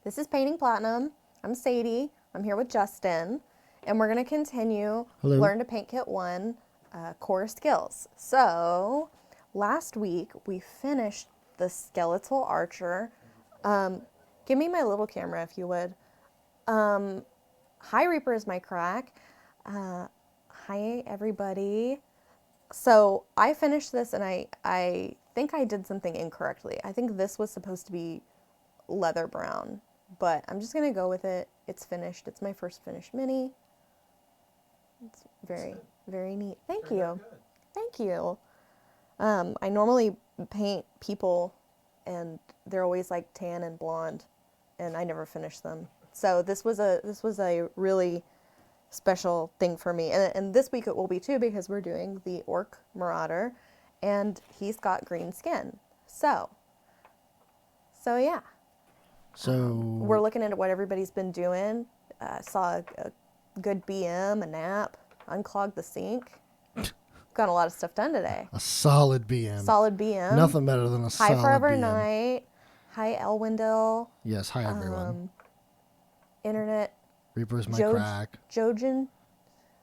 This is Painting Platinum. I'm Sadie. I'm here with Justin, and we're going to continue Hello. Learn to Paint Kit 1 core skills. So, last week we finished the Skeletal Archer. Give me my little camera if you would. Hi, Reaper is my crack. Hi, everybody. So, I finished this, and I think I did something incorrectly. I think this was supposed to be leather brown, but I'm just gonna go with it. It's finished. It's my first finished mini. It's very, very neat. Thank you. Thank you. I normally paint people and they're always like tan and blonde, and I never finish them. So this was a really special thing for me. And this week it will be too, because we're doing the Orc Marauder and he's got green skin. So yeah. So We're looking into what everybody's been doing. Saw a good BM, a nap, unclogged the sink. Got a lot of stuff done today. a solid BM. Solid BM. Nothing better than a Hi solid Forever BM. Night. Hi Elwindale. Yes, hi everyone. Internet. Reaper's my Joj- crack. Jojen.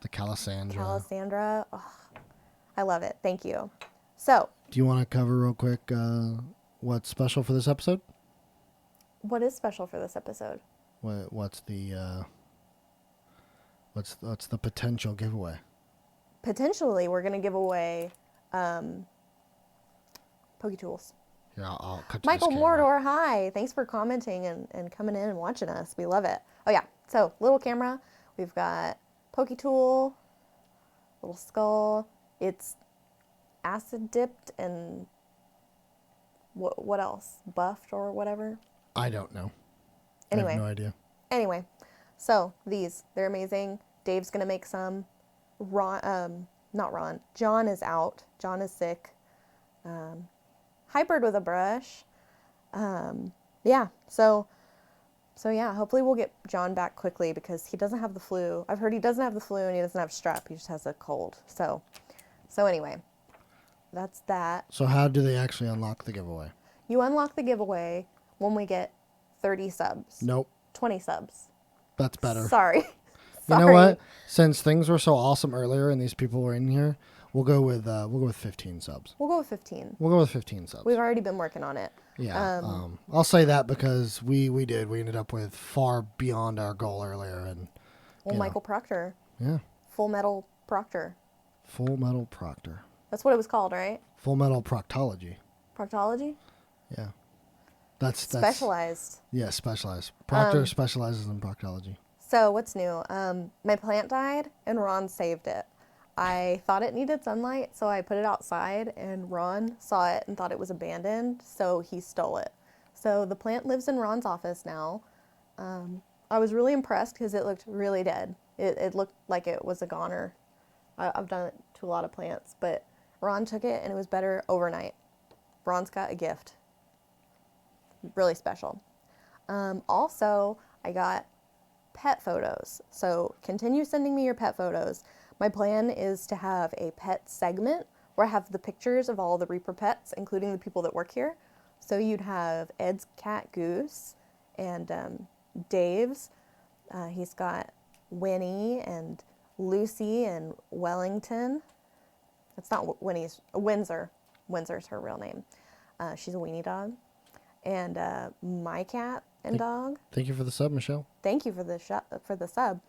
The Calisandra. Calisandra. Oh, I love it. Thank you. So, Do you want to cover real quick what's special for this episode? what is special for this episode? What's the potential giveaway? Potentially, we're going to give away Poke Tools. Here, I'll cut to Michael this camera. Mordor, hi. Thanks for commenting and coming in and watching us. We love it. Oh, yeah. So, little camera. We've got Poke Tool, little skull. It's acid dipped and what else? Buffed or whatever. I don't know. Anyway. I have no idea. Anyway, so they're amazing. Dave's going to make some. Not Ron. John is out. John is sick. Hybrid with a brush. Yeah, so yeah, hopefully we'll get John back quickly because he doesn't have the flu. I've heard he doesn't have the flu and he doesn't have strep. He just has a cold. So anyway, that's that. So how do they actually unlock the giveaway? You unlock the giveaway when we get 30 subs. Nope. 20 subs. That's better. Sorry. You know what? Since things were so awesome earlier and these people were in here, we'll go with 15 subs. We'll go with 15. We'll go with 15 subs. We've already been working on it. Yeah. I'll say that because we ended up with far beyond our goal earlier, and Michael Proctor. Yeah. Full Metal Proctor. Full Metal Proctor. That's what it was called, right? Full Metal Proctology. Proctology? Yeah. That's specialized. Yeah, specialized. Proctor specializes in proctology. So what's new? My plant died and Ron saved it. I thought it needed sunlight, so I put it outside, and Ron saw it and thought it was abandoned, so he stole it. So the plant lives in Ron's office now. I was really impressed because it looked really dead. It looked like it was a goner. I've done it to a lot of plants, but Ron took it and it was better overnight. Ron's got a gift. Really special. Also, I got pet photos. So continue sending me your pet photos. My plan is to have a pet segment where I have the pictures of all the Reaper pets, including the people that work here. So you'd have Ed's cat Goose and Dave's. He's got Winnie and Lucy and Wellington. It's not Winnie's, Windsor. Windsor's her real name. She's a weenie dog. And my cat and dog. Thank you for the sub, Michelle. Thank you for the sub.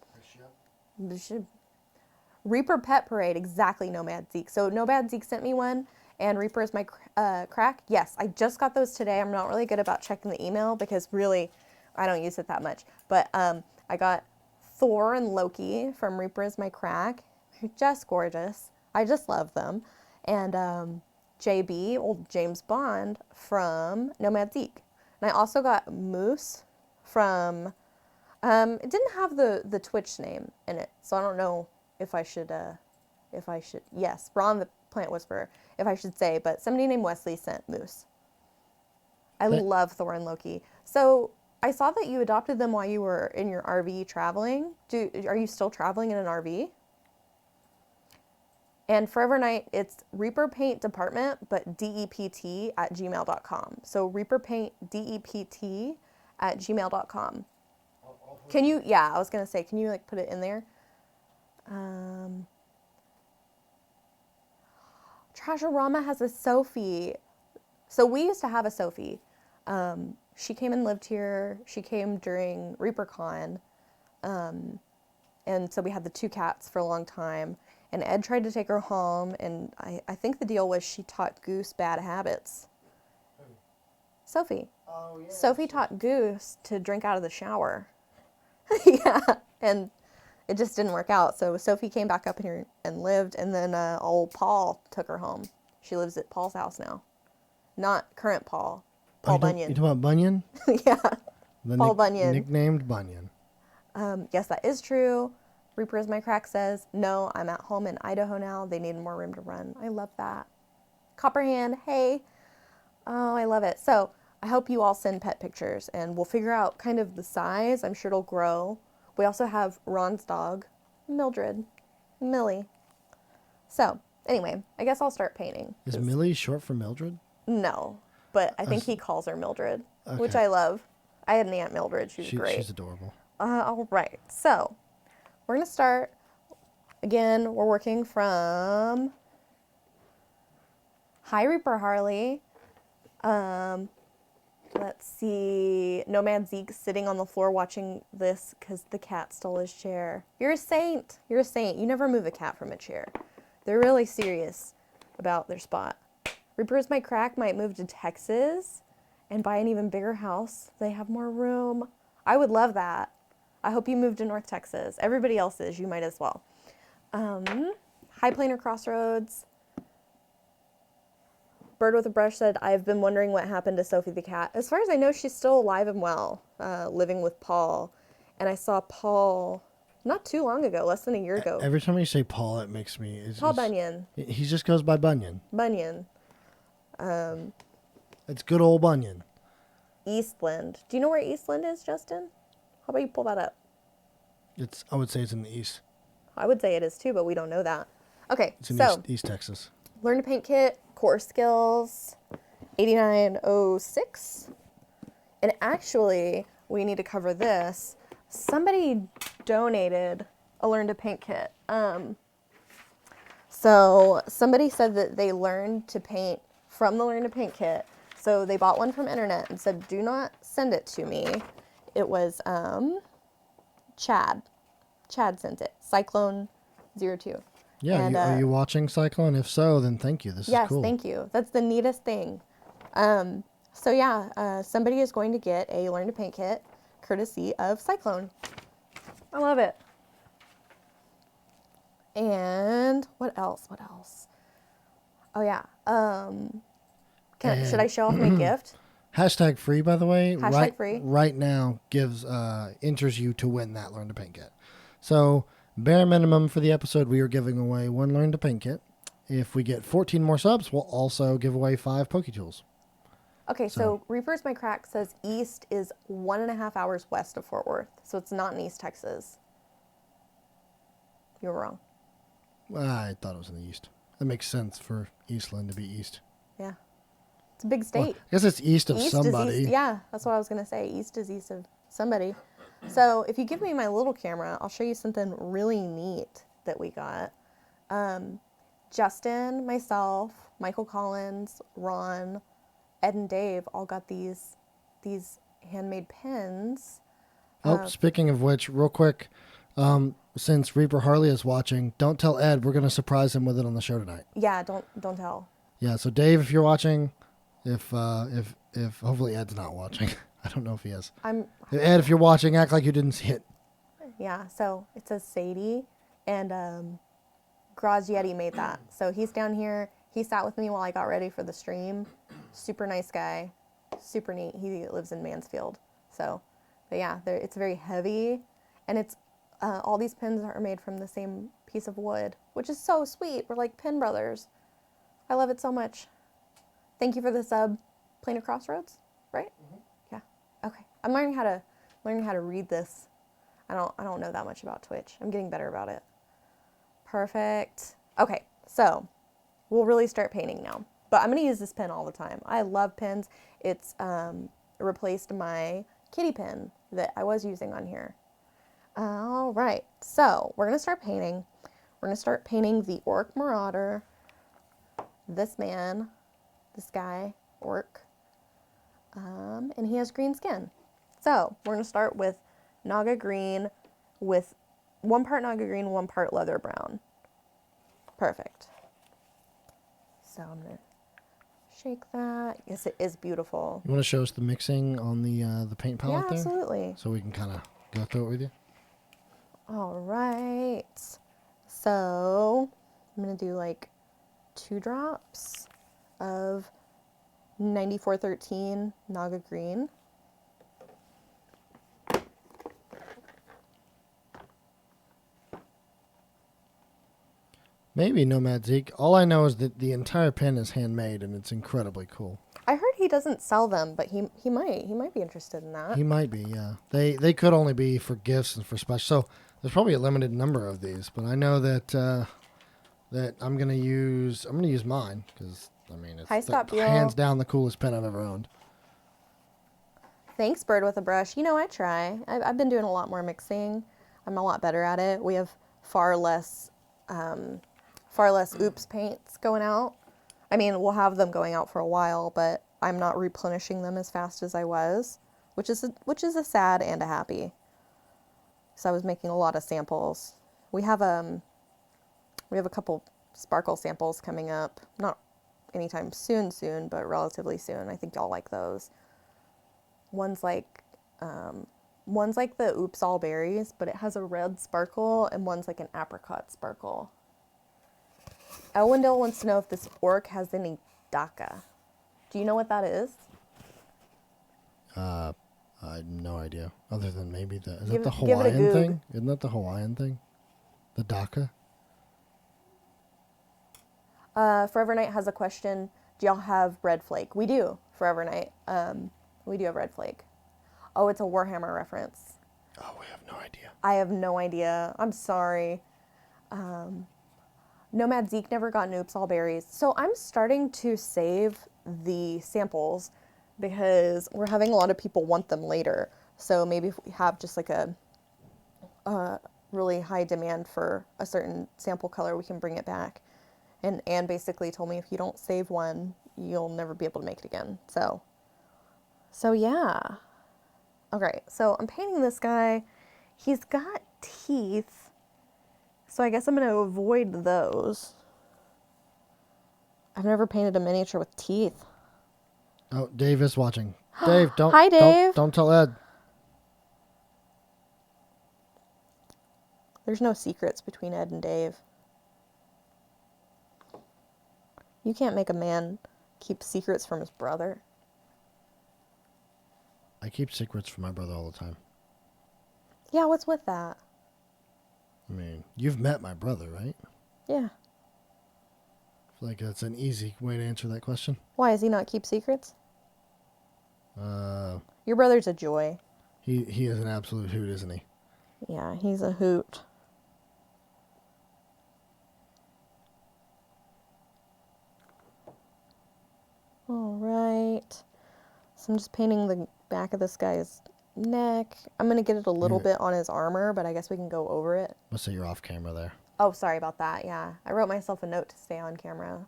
Reaper Pet Parade, exactly, Nomad Zeke. So Nomad Zeke sent me one, and Reaper is my crack. Yes, I just got those today. I'm not really good about checking the email because really, I don't use it that much. But I got Thor and Loki from Reaper is my crack. They're just gorgeous. I just love them. And JB, old James Bond, from Nomad Zeke. And I also got Moose from, it didn't have the Twitch name in it, so I don't know if I should, yes, Ron the Plant Whisperer, if I should say, but somebody named Wesley sent Moose. I love Thor and Loki. So I saw that you adopted them while you were in your RV traveling. Are you still traveling in an RV? And Forever Night, it's Reaper Paint Department, but dept@gmail.com. So Reaper Paint dept @gmail.com. Can you, yeah, I was going to say, can you like put it in there? Trashorama has a Sophie. So we used to have a Sophie. She came and lived here. She came during ReaperCon. And so we had the 2 cats for a long time. And Ed tried to take her home. And I think the deal was she taught Goose bad habits. Sophie. Oh, yeah. Sophie taught Goose to drink out of the shower. Yeah. And it just didn't work out. So Sophie came back up here and lived. And then old Paul took her home. She lives at Paul's house now. Not current Paul. Paul Bunyan. You talking about Bunyan? Yeah. Paul Bunyan. Nicknamed Bunyan. Yes, that is true. Reaper is my crack says, no, I'm at home in Idaho now. They need more room to run. I love that. Copperhand, hey. Oh, I love it. So I hope you all send pet pictures and we'll figure out kind of the size. I'm sure it'll grow. We also have Ron's dog, Mildred, Millie. So anyway, I guess I'll start painting. Is Millie short for Mildred? No, but I think he calls her Mildred, Okay. which I love. I had an Aunt Mildred. She was great. She's adorable. All right. So we're going to start. Again, we're working from Hi Reaper Harley. Let's see. Nomad Zeke's sitting on the floor watching this because the cat stole his chair. You're a saint. You're a saint. You never move a cat from a chair. They're really serious about their spot. Reaper's My Crack might move to Texas and buy an even bigger house. They have more room. I would love that. I hope you move to North Texas. Everybody else is. You might as well. High Planer Crossroads. Bird with a Brush said, I've been wondering what happened to Sophie the cat. As far as I know, she's still alive and well, living with Paul. And I saw Paul not too long ago, less than a year ago. Every time you say Paul, it makes me... Paul Bunyan. He just goes by Bunyan. Bunyan. It's good old Bunyan. Eastland. Do you know where Eastland is, Justin? How about you pull that up? I would say it's in the east. I would say it is too, but we don't know that. Okay, It's in so East Texas. Learn to Paint Kit, Core Skills, 8906. And actually, we need to cover this. Somebody donated a Learn to Paint kit. So somebody said that they learned to paint from the Learn to Paint kit. So they bought one from internet and said, do not send it to me. It was Chad. Chad sent it. Cyclone02. Yeah, And, are you watching Cyclone? If so, then thank you. This is cool. Yes, thank you. That's the neatest thing. So yeah, somebody is going to get a Learn to Paint kit courtesy of Cyclone. I love it. And what else? What else? Oh yeah. Should I show off my gift? Hashtag free, by the way. Hashtag free. Right now enters you to win that Learn to Paint kit. So bare minimum for the episode, we are giving away 1 Learn to Paint kit. If we get 14 more subs, we'll also give away 5 Poke Tools. Okay, so Reaper's My Crack says east is 1.5 hours west of Fort Worth. So it's not in East Texas. You were wrong. I thought it was in the east. That makes sense for Eastland to be east. Yeah. It's a big state. Well, I guess it's east of somebody. Is east, yeah, that's what I was going to say. East is east of somebody. So if you give me my little camera, I'll show you something really neat that we got. Justin, myself, Michael Collins, Ron, Ed and Dave all got these handmade pins. Speaking of which, real quick, since Reaper Harley is watching, don't tell Ed. We're going to surprise him with it on the show tonight. Yeah, don't tell. Yeah, so Dave, if you're watching, if hopefully Ed's not watching. I don't know if he is. Ed, if you're watching, act like you didn't see it. Yeah, so it says Sadie, and Graz Yeti made that. So he's down here. He sat with me while I got ready for the stream. Super nice guy. Super neat. He lives in Mansfield. So, but yeah, it's very heavy, and it's all these pins are made from the same piece of wood, which is so sweet. We're like pin brothers. I love it so much. Thank you for the sub, Planar Crossroads, right? Mm-hmm. Yeah. Okay. I'm learning how to read this. I don't know that much about Twitch. I'm getting better about it. Perfect. Okay. So we'll really start painting now. But I'm going to use this pen all the time. I love pens. It's replaced my kitty pin that I was using on here. All right, so we're going to start painting. We're going to start painting the Orc Marauder, this man, this guy, Orc, and he has green skin. So we're going to start with Naga Green with 1 part Naga Green, 1 part Leather Brown. Perfect. So I'm going to shake that. Yes, it is beautiful. You want to show us the mixing on the paint palette there? Yeah, absolutely. So we can kind of go through it with you. All right. So I'm going to do like 2 drops of 9413 Naga Green. Maybe Nomad Zeke. All I know is that the entire pen is handmade and it's incredibly cool. I heard he doesn't sell them, but he might be interested in that. He might be, yeah. They could only be for gifts and for special. So there's probably a limited number of these, but I know that that I'm gonna use mine because I mean it's Hi, Scott Beal. hands down the coolest pen I've ever owned. Thanks, Bird with a Brush. You know, I try. I've been doing a lot more mixing. I'm a lot better at it. We have far less oops paints going out. I mean, we'll have them going out for a while, but I'm not replenishing them as fast as I was, which is a sad and a happy. So I was making a lot of samples. We have a couple sparkle samples coming up. Not anytime soon, but relatively soon. I think y'all like those. One's like the Oops All Berries, but it has a red sparkle, and one's like an apricot sparkle. Elwendale wants to know if this orc has any daca. Do you know what that is? I have no idea. Other than maybe is that the give it a Hawaiian goog. thing? Isn't that the Hawaiian thing? The DACA? Forever Night has a question. Do y'all have Red Flake? We do, Forever Night. We do have Red Flake. Oh, it's a Warhammer reference. Oh, we have no idea. I have no idea. I'm sorry. Nomad Zeke never got Oops All Berries. So I'm starting to save the samples because we're having a lot of people want them later. So maybe if we have just like a really high demand for a certain sample color, we can bring it back. And Anne basically told me if you don't save one, you'll never be able to make it again. So yeah. Okay, so I'm painting this guy. He's got teeth. So I guess I'm going to avoid those. I've never painted a miniature with teeth. Oh, Dave is watching. Dave, don't. Hi, Dave. Don't tell Ed. There's no secrets between Ed and Dave. You can't make a man keep secrets from his brother. I keep secrets from my brother all the time. Yeah, what's with that? I mean, you've met my brother, right? Yeah. I feel like that's an easy way to answer that question. Why, does he not keep secrets? Uh, Your brother's a joy. he is an absolute hoot, isn't he? Yeah, he's a hoot. All right. So I'm just painting the back of this guy's neck. I'm going to get it a little bit on his armor, but I guess we can go over it. Let's say you're off camera there. Oh, sorry about that. Yeah, I wrote myself a note to stay on camera.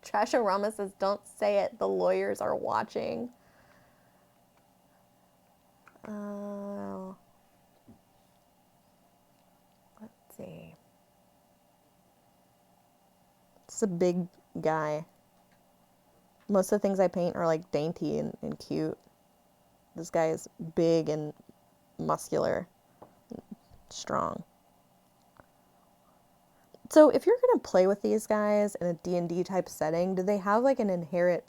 Trashorama says, don't say it. The lawyers are watching. Let's see. It's a big guy. Most of the things I paint are like dainty and cute. This guy is big and muscular, strong. So if you're going to play with these guys in a D&D type setting, do they have like an inherent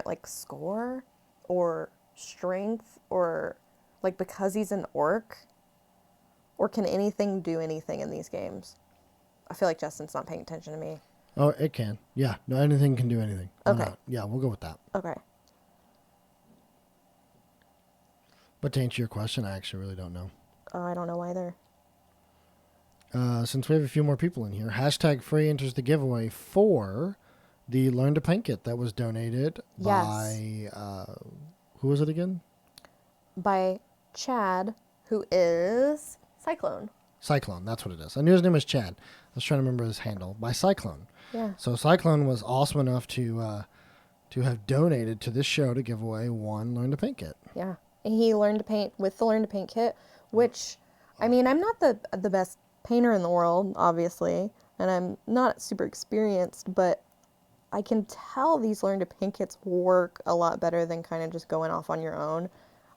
like score or strength, or like because he's an orc? Or can anything do anything in these games? I feel like Justin's not paying attention to me. Oh, it can. Yeah. No, anything can do anything. Okay. Not? Yeah, we'll go with that. Okay. But to answer your question, I actually really don't know. I don't know either. Since we have a few more people in here, #free enters the giveaway for the Learn to Paint kit that was donated Yes. by, who was it again? By Chad, who is Cyclone. Cyclone, that's what it is. I knew his name was Chad. I was trying to remember his handle. By Cyclone. Yeah. So Cyclone was awesome enough to have donated to this show to give away one Learn to Paint kit. Yeah. He learned to paint with the Learn to Paint kit, which, I mean, I'm not the best painter in the world, obviously, and I'm not super experienced, but I can tell these Learn to Paint kits work a lot better than kind of just going off on your own.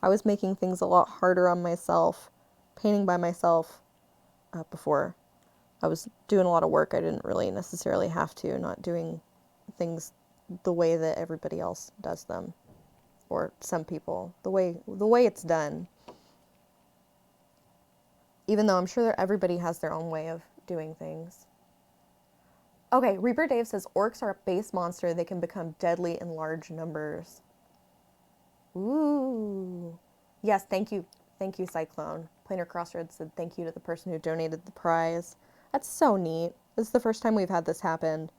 I was making things a lot harder on myself, painting by myself before. I was doing a lot of work I didn't really necessarily have to, not doing things the way that everybody else does them, or some people, the way it's done. Even though I'm sure that everybody has their own way of doing things. Okay, Reaper Dave says orcs are a base monster. They can become deadly in large numbers. Ooh. Yes, thank you. Thank you, Cyclone. Planar Crossroads said thank you to the person who donated the prize. That's so neat. This is the first time we've had this happen,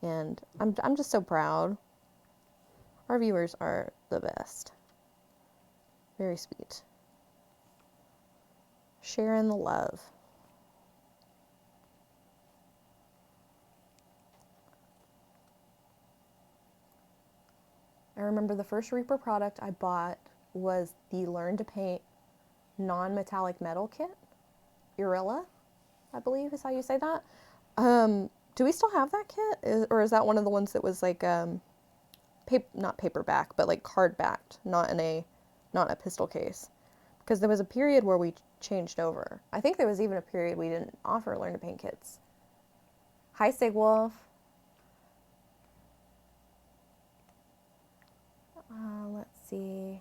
and I'm just so proud. Our viewers are the best. Very sweet. Sharing the love. I remember the first Reaper product I bought was the Learn to Paint non-metallic metal kit. Urilla, I believe is how you say that. Do we still have that kit? Or is that one of the ones that was like, not paperback, but like card backed, not a pistol case? Because there was a period where we changed over. I think there was even a period we didn't offer Learn to Paint kits. Hi, Sigwolf. Let's see.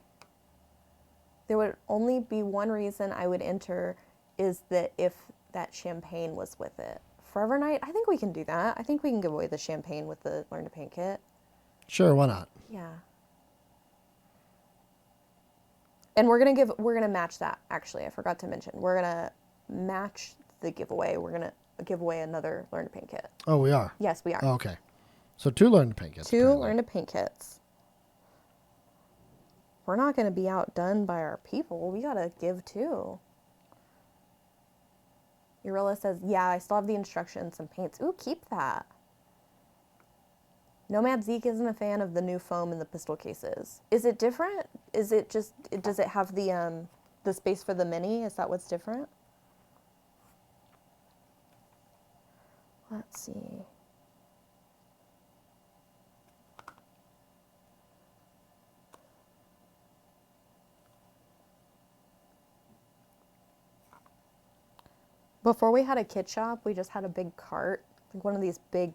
There would only be one reason I would enter, is that if that champagne was with it. Forever Night, I think we can do that. I think we can give away the champagne with the Learn to Paint kit. Sure, why not? Yeah. And we're gonna match that, actually. I forgot to mention. We're gonna match the giveaway. We're gonna give away another Learn to Paint kit. Oh, we are? Yes, we are. Oh, okay. So 2 Learn to Paint kits. 2 apparently. Learn to Paint kits. We're not gonna be outdone by our people. We gotta give too. Urilla says, yeah, I still have the instructions and paints. Ooh, keep that. Nomad Zeke isn't a fan of the new foam in the pistol cases. Is it different? Is it just, does it have the space for the mini? Is that what's different? Let's see. Before we had a kit shop, we just had a big cart, like one of these big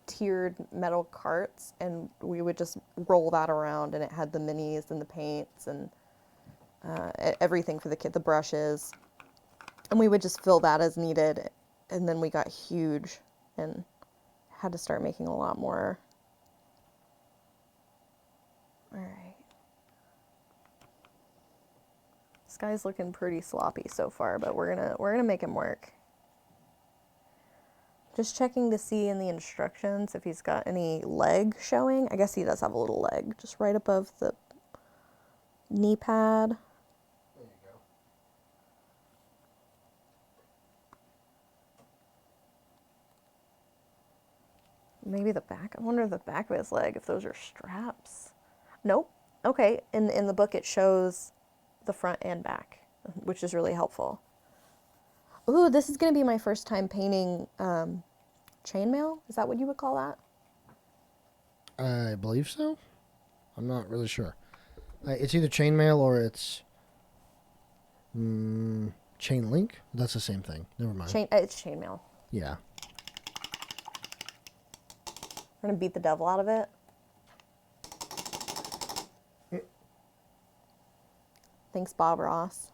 tiered metal carts, and we would just roll that around, and it had the minis and the paints and everything for the kit, the brushes, and we would just fill that as needed. And then we got huge and had to start making a lot more. All right. This guy's looking pretty sloppy so far, but we're gonna make him work. Just checking to see in the instructions if he's got any leg showing. I guess he does have a little leg, just right above the knee pad. There you go. Maybe the back. I wonder if the back of his leg, if those are straps. Nope. Okay. In the book, it shows the front and back, which is really helpful. Ooh, this is going to be my first time painting chainmail. Is that what you would call that? I believe so. I'm not really sure. It's either chainmail or it's chain link. That's the same thing. Never mind. It's chainmail. Yeah. We're going to beat the devil out of it. Thanks, Bob Ross.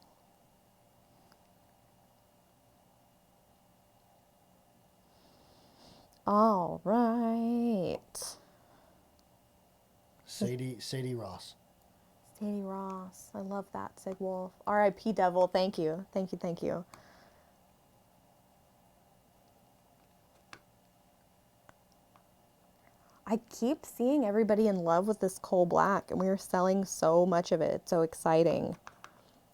All right. Sadie Ross. Sadie Ross. I love that, Sigwolf. R.I.P. Devil. Thank you. Thank you. Thank you. I keep seeing everybody in love with this coal black, and we are selling so much of it. It's so exciting.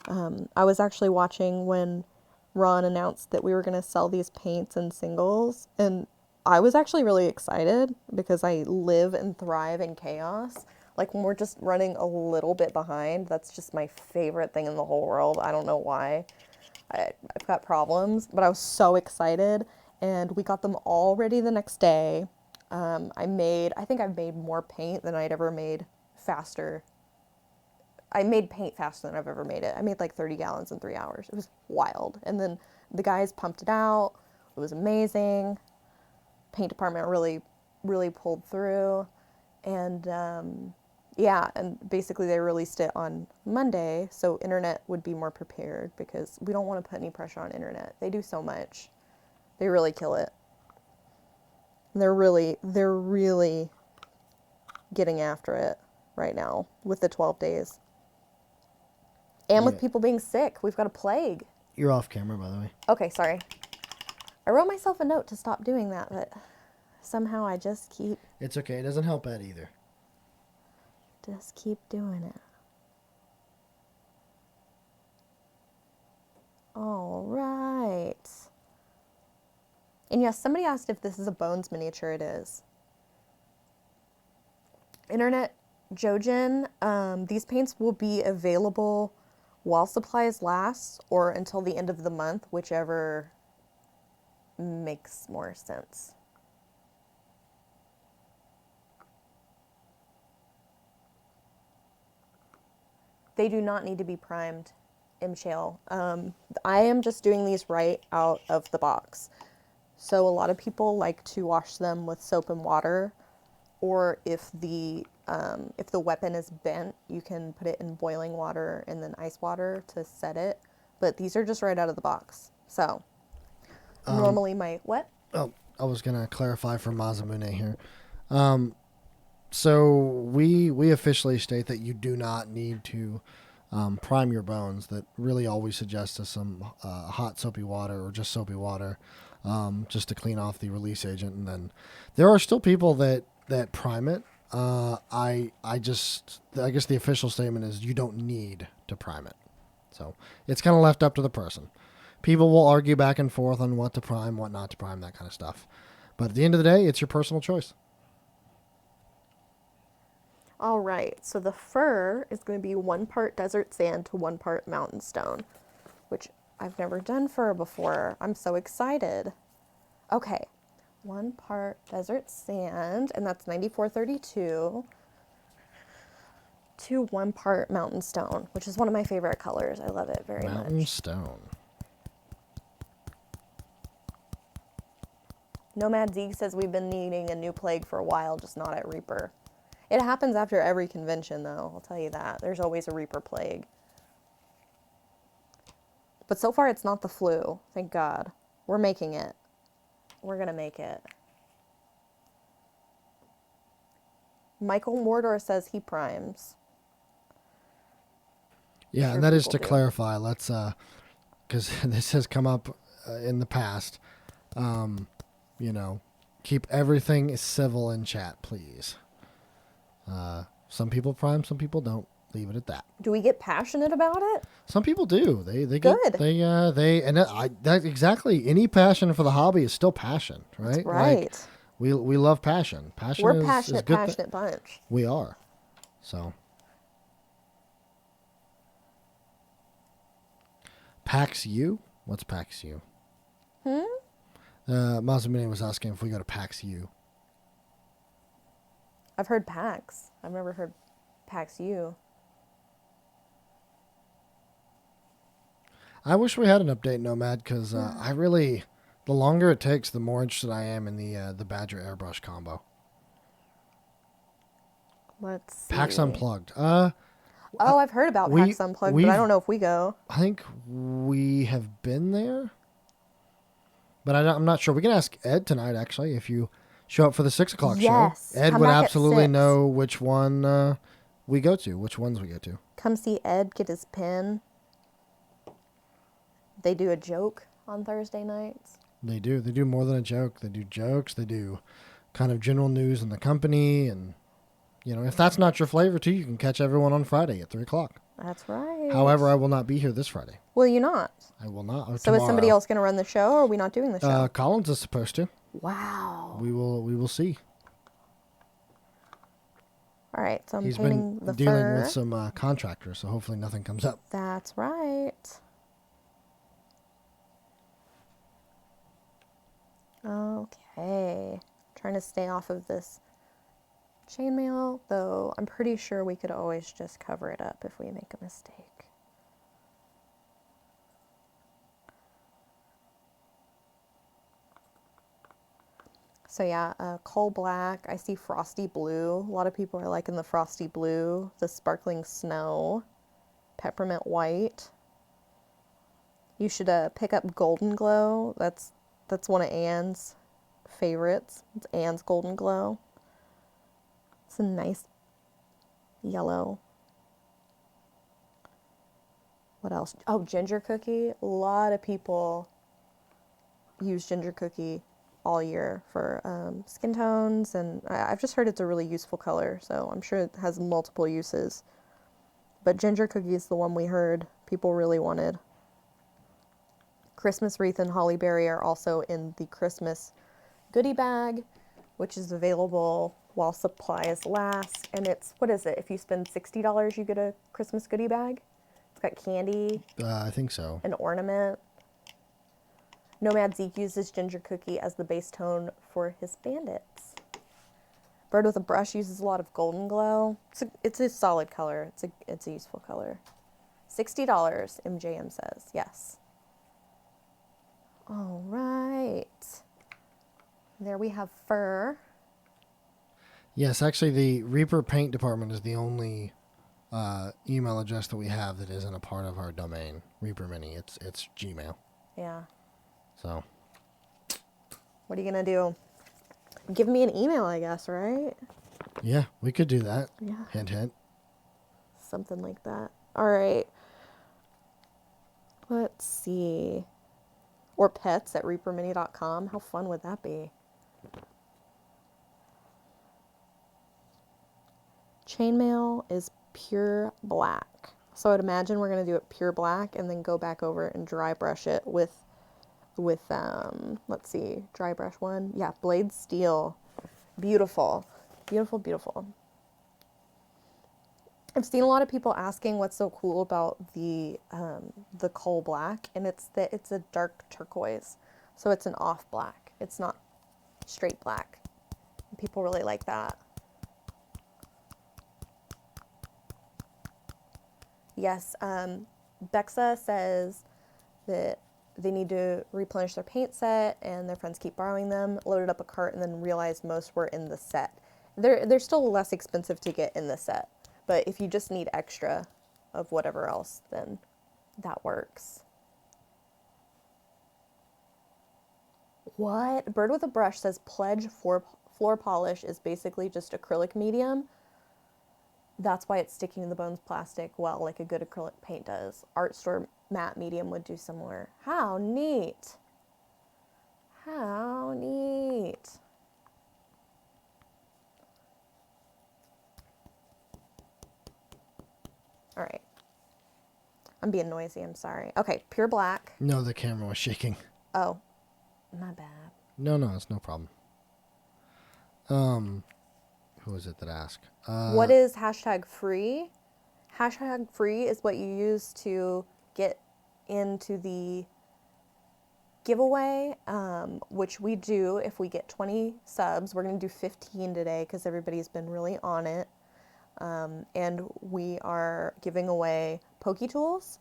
I was actually watching when Ron announced that we were going to sell these paints in singles, and I was actually really excited because I live and thrive in chaos. Like when we're just running a little bit behind, that's just my favorite thing in the whole world. I don't know why. I've got problems, but I was so excited, and we got them all ready the next day. I think I've made more paint than I'd ever made faster. I made paint faster than I've ever made it. I made like 30 gallons in 3 hours. It was wild. And then the guys pumped it out. It was amazing. Paint department really, really pulled through. And yeah, and basically they released it on Monday, so internet would be more prepared because we don't want to put any pressure on internet. They do so much. They really kill it. They're really getting after it right now with the 12 days. And with people being sick. We've got a plague. You're off camera, by the way. Okay, sorry. I wrote myself a note to stop doing that, but somehow I just keep... It's okay. It doesn't help Ed either. Just keep doing it. All right. And yes, somebody asked if this is a Bones miniature. It is. Internet Jojen, these paints will be available while supplies last or until the end of the month, whichever makes more sense. They do not need to be primed, M-Shale. I am just doing these right out of the box. So a lot of people like to wash them with soap and water, or if the weapon is bent, you can put it in boiling water and then ice water to set it. But these are just right out of the box. So normally what? Oh, I was gonna clarify for Mazamune here. So we officially state that you do not need to prime your bones. That really all we suggest is some hot soapy water or just soapy water, just to clean off the release agent. And then there are still people that prime it. I guess the official statement is you don't need to prime it. So it's kind of left up to the person. People will argue back and forth on what to prime, what not to prime, that kind of stuff. But at the end of the day, it's your personal choice. All right, so the fur is going to be 1 part desert sand to 1 part mountain stone, which I've never done fur before. I'm so excited. Okay, 1 part desert sand, and that's 9432, to 1 part mountain stone, which is one of my favorite colors. I love it very much. Mountain stone. Nomad Zeke says we've been needing a new plague for a while, just not at Reaper. It happens after every convention, though. I'll tell you that. There's always a Reaper plague. But so far, it's not the flu. Thank God. We're making it. We're going to make it. Michael Mordor says he primes. Yeah, and that is to clarify. Let's, because this has come up in the past. Keep everything civil in chat, please. Some people prime, some people don't. Leave it at that. Do we get passionate about it? Some people do. They Good. That exactly. Any passion for the hobby is still passion, right? That's right. Like, we love passion. Passion. We're is passionate bunch. We are. So. PAX U? What's PAX U? Mazamune was asking if we go to PAX U. I've heard PAX. I've never heard PAX U. I wish we had an update, Nomad, because the longer it takes, the more interested I am in the Badger airbrush combo. Let's see. PAX Unplugged. I've heard about PAX Unplugged, but I don't know if we go. I think we have been there, but I'm not sure. We can ask Ed tonight, actually, if you show up for the 6 o'clock show. Ed would absolutely know which one we go to, which ones we go to. Come see Ed, get his pin. They do a joke on Thursday nights. They do. They do more than a joke. They do jokes. They do kind of general news in the company. And, if that's not your flavor too, you can catch everyone on Friday at 3 o'clock. That's right. However, I will not be here this Friday. Will you not? I will not. So is somebody else going to run the show, or are we not doing the show? Collins is supposed to. Wow. We will see. All right, so He's painting been the dealing fur. with some contractors, so hopefully nothing comes up. That's right. Okay. Trying to stay off of this chainmail, though I'm pretty sure we could always just cover it up if we make a mistake. So yeah, coal black. I see frosty blue. A lot of people are liking the frosty blue, the sparkling snow, peppermint white. You should pick up golden glow. That's one of Anne's favorites. It's Anne's golden glow. It's a nice yellow. What else? Oh, ginger cookie. A lot of people use ginger cookie all year for skin tones, and I've just heard it's a really useful color, so I'm sure it has multiple uses. But ginger cookie is the one we heard people really wanted. Christmas wreath and holly berry are also in the Christmas goodie bag, which is available while supplies last. And it's, what is it? If you spend $60, you get a Christmas goodie bag. It's got candy. I think so. An ornament. Nomad Zeke uses ginger cookie as the base tone for his bandits. Bird with a brush uses a lot of golden glow. It's a solid color. It's a useful color. $60, MJM says. Yes. All right. There we have fur. Yes, actually, the Reaper Paint Department is the only email address that we have that isn't a part of our domain. Reaper Mini. It's Gmail. Yeah. So. What are you going to do? Give me an email, I guess, right? Yeah, we could do that. Yeah. Hint, hint. Something like that. All right. Let's see. Or pets at reapermini.com. How fun would that be? Chainmail is pure black. So I'd imagine we're going to do it pure black and then go back over and dry brush it with let's see, dry brush one. Yeah, blade steel. Beautiful. Beautiful, beautiful. I've seen a lot of people asking what's so cool about the coal black, and it's that it's a dark turquoise. So it's an off black. It's not straight black. People really like that. Yes, Bexa says that they need to replenish their paint set, and their friends keep borrowing them, loaded up a cart, and then realized most were in the set. They're still less expensive to get in the set, but if you just need extra of whatever else, then that works. What? Bird with a Brush says Pledge floor polish is basically just acrylic medium. That's why it's sticking to the bones plastic well, like a good acrylic paint does. Art store matte medium would do similar. How neat. How neat. All right. I'm being noisy, I'm sorry. Okay, pure black. No, the camera was shaking. Oh, my bad. No, it's no problem. Who was it that asked? What is hashtag free? Hashtag free is what you use to get into the giveaway, which we do if we get 20 subs. We're going to do 15 today because everybody's been really on it. And we are giving away Poke Tools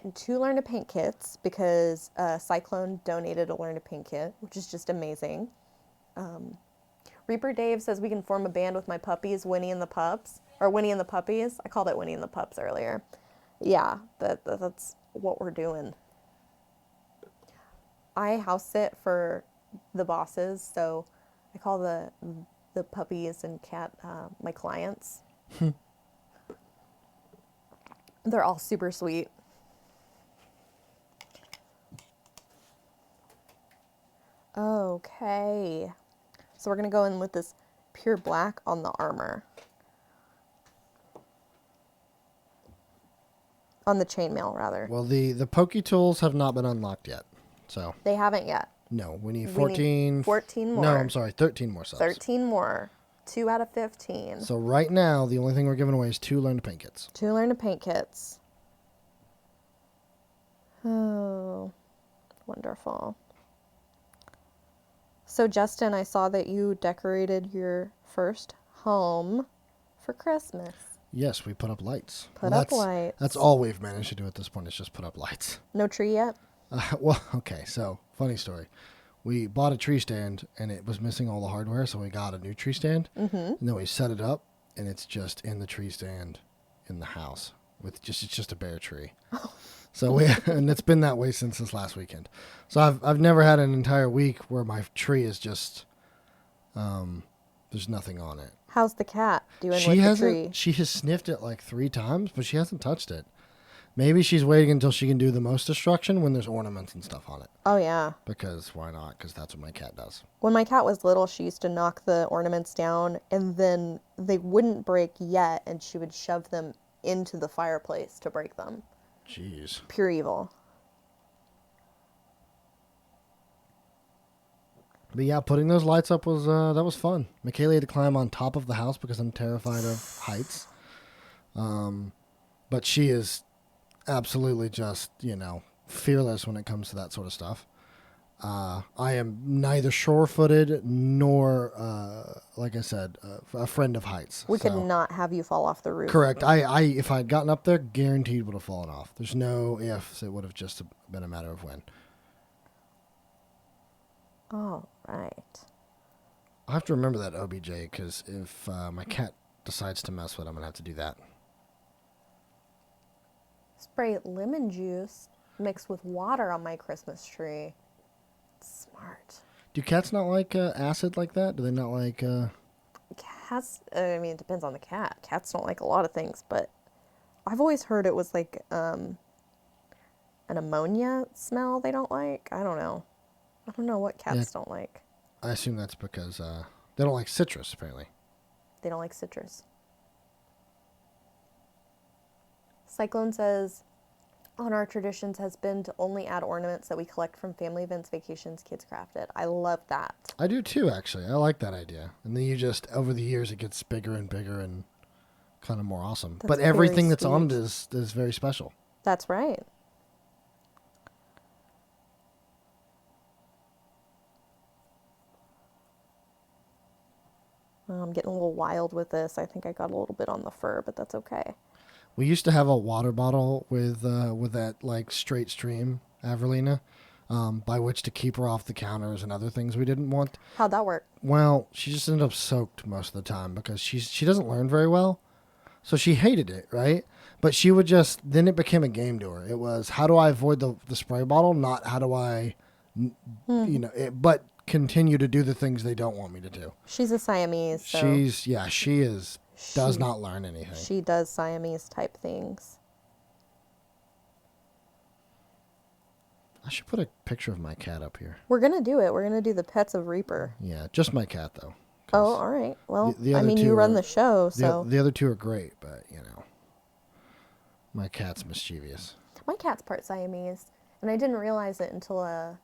and 2 Learn to Paint kits because Cyclone donated a Learn to Paint kit, which is just amazing. Reaper Dave says we can form a band with my puppies, Winnie and the Pups. Or Winnie and the Puppies. I called it Winnie and the Pups earlier. Yeah, that's what we're doing. I house sit for the bosses, so I call the puppies and cat my clients. They're all super sweet. Okay. So we're going to go in with this pure black on the armor. On the chainmail, rather. Well, the pokey tools have not been unlocked yet. So They haven't yet. no, we need 14. 14 more. No, I'm sorry, 13 more subs. 13 more. 2 out of 15. So right now, the only thing we're giving away is 2 Learn to Paint kits. 2 Learn to Paint kits. Oh, wonderful. So, Justin, I saw that you decorated your first home for Christmas. Yes, we put up lights. Put up lights. That's all we've managed to do at this point is just put up lights. No tree yet? Well, okay, so funny story. We bought a tree stand and it was missing all the hardware, so we got a new tree stand. Mm-hmm. And then we set it up and it's just in the tree stand in the house it's just a bare tree. So and it's been that way since this last weekend. So I've never had an entire week where my tree is just there's nothing on it. How's the cat doing with the tree? She has sniffed it like 3 times, but she hasn't touched it. Maybe she's waiting until she can do the most destruction when there's ornaments and stuff on it. Oh, yeah. Because why not? Because that's what my cat does. When my cat was little, she used to knock the ornaments down, and then they wouldn't break yet, and she would shove them into the fireplace to break them. Jeez. Pure evil. But yeah, putting those lights up was that was fun. Michaela had to climb on top of the house because I'm terrified of heights. But she is absolutely just, fearless when it comes to that sort of stuff. I am neither sure-footed nor, like I said, a friend of heights. We could not have you fall off the roof. Correct. I if I had gotten up there, guaranteed would have fallen off. There's no ifs. It would have just been a matter of when. All right. I have to remember that OBJ because if my cat decides to mess with it, I'm going to have to do that. Spray lemon juice mixed with water on my Christmas tree. Smart. Do cats not like acid like that? Do they not like... Cats, I mean, it depends on the cat. Cats don't like a lot of things, but I've always heard it was like an ammonia smell they don't like. I don't know. I don't know what cats don't like. I assume that's because they don't like citrus, apparently. They don't like citrus. Cyclone says, on our traditions has been to only add ornaments that we collect from family events, vacations, kids crafted. I love that. I do too, actually. I like that idea. And then you just, over the years, it gets bigger and bigger and kind of more awesome. That's but everything that's sweet. on it is very special. That's right. I'm getting a little wild with this. I think I got a little bit on the fur, but that's okay. We used to have a water bottle with that like straight stream Avrilina, by which to keep her off the counters and other things we didn't want. How'd that work? Well, she just ended up soaked most of the time because she doesn't learn very well, so she hated it, right? But she would then it became a game to her. It was how do I avoid the spray bottle, not how do I, but continue to do the things they don't want me to do. She's a Siamese. So She does not learn anything. She does Siamese type things. I should put a picture of my cat up here. We're going to do it. We're going to do the pets of Reaper. Yeah, just my cat, though. Oh, all right. Well, the you run the show, so... The other two are great, but, my cat's mischievous. My cat's part Siamese, and I didn't realize it until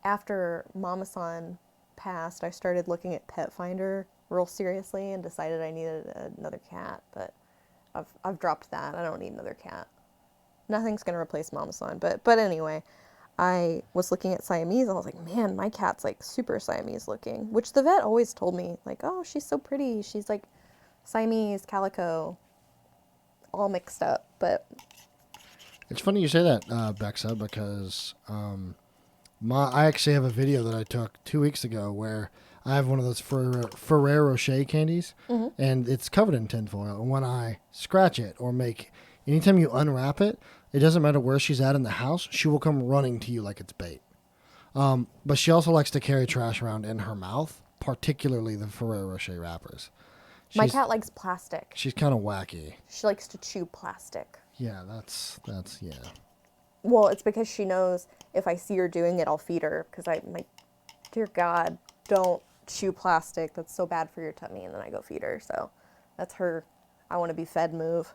after Mama-san passed. I started looking at Pet Finder real seriously and decided I needed another cat, but I've dropped that. I don't need another cat. Nothing's going to replace Mama-san, but anyway, I was looking at Siamese and I was like, man, my cat's like super Siamese looking, which the vet always told me, like, oh, she's so pretty. She's like Siamese, calico, all mixed up, but... It's funny you say that, Bexa, because I actually have a video that I took 2 weeks ago where I have one of those Ferrero Rocher candies, and it's covered in tinfoil. And when I scratch it or anytime you unwrap it, it doesn't matter where she's at in the house, she will come running to you like it's bait. But she also likes to carry trash around in her mouth, particularly the Ferrero Rocher wrappers. My cat likes plastic. She's kind of wacky. She likes to chew plastic. Yeah, that's yeah. Well, it's because she knows if I see her doing it, I'll feed her. Because dear God, don't chew plastic. That's so bad for your tummy. And then I go feed her. So that's her I want to be fed move.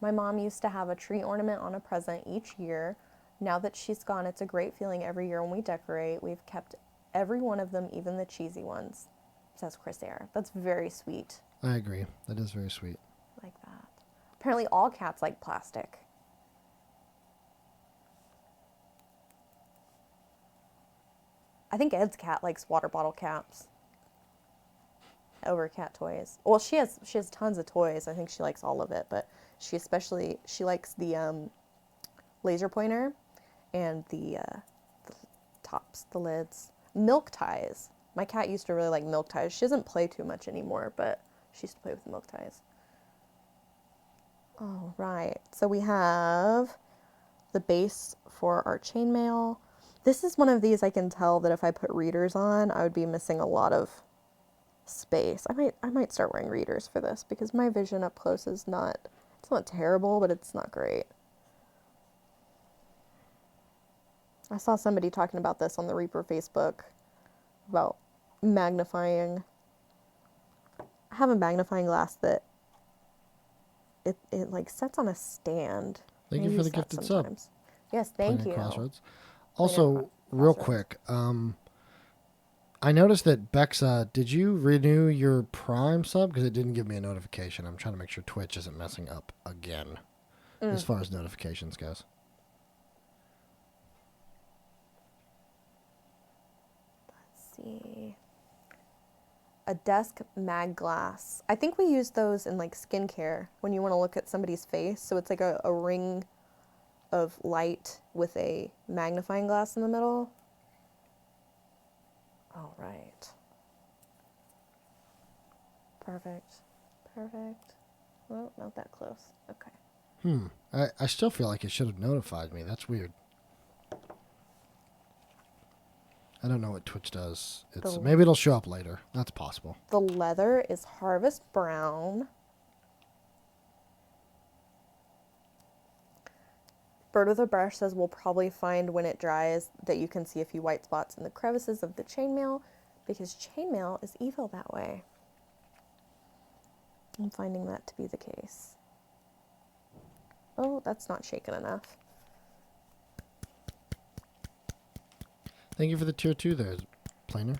My mom used to have a tree ornament on a present each year. Now that she's gone, it's a great feeling every year when we decorate. We've kept every one of them, even the cheesy ones, says crissair. That's very sweet. I agree. That is very sweet. Like that. Apparently all cats like plastic. I think Ed's cat likes water bottle caps over cat toys. Well, she has tons of toys. I think she likes all of it, but she likes the laser pointer and the tops, the lids. Milk ties. My cat used to really like milk ties. She doesn't play too much anymore, but she used to play with milk ties. All right, so we have the base for our chainmail. This is one of these I can tell that if I put readers on, I would be missing a lot of space. I might start wearing readers for this because my vision up close is not, it's not terrible, but it's not great. I saw somebody talking about this on the Reaper Facebook about magnifying. I have a magnifying glass that it like sets on a stand. Thank you for the gifted sub. Yes, thank you. Crossroads. Also, real quick, I noticed that Bexa, did you renew your Prime sub? Because it didn't give me a notification. I'm trying to make sure Twitch isn't messing up again as far as notifications goes. Let's see. A desk mag glass. I think we use those in like skincare when you want to look at somebody's face. So it's like a ring of light with a magnifying glass in the middle. All right. Perfect. Well, not that close. Okay. I still feel like it should have notified me. That's weird. I don't know what Twitch does. Maybe it'll show up later. That's possible. The leather is harvest brown. Bird with a Brush says we'll probably find when it dries that you can see a few white spots in the crevices of the chainmail because chainmail is evil that way. I'm finding that to be the case. Oh, that's not shaken enough. Thank you for the tier 2 there, Planer.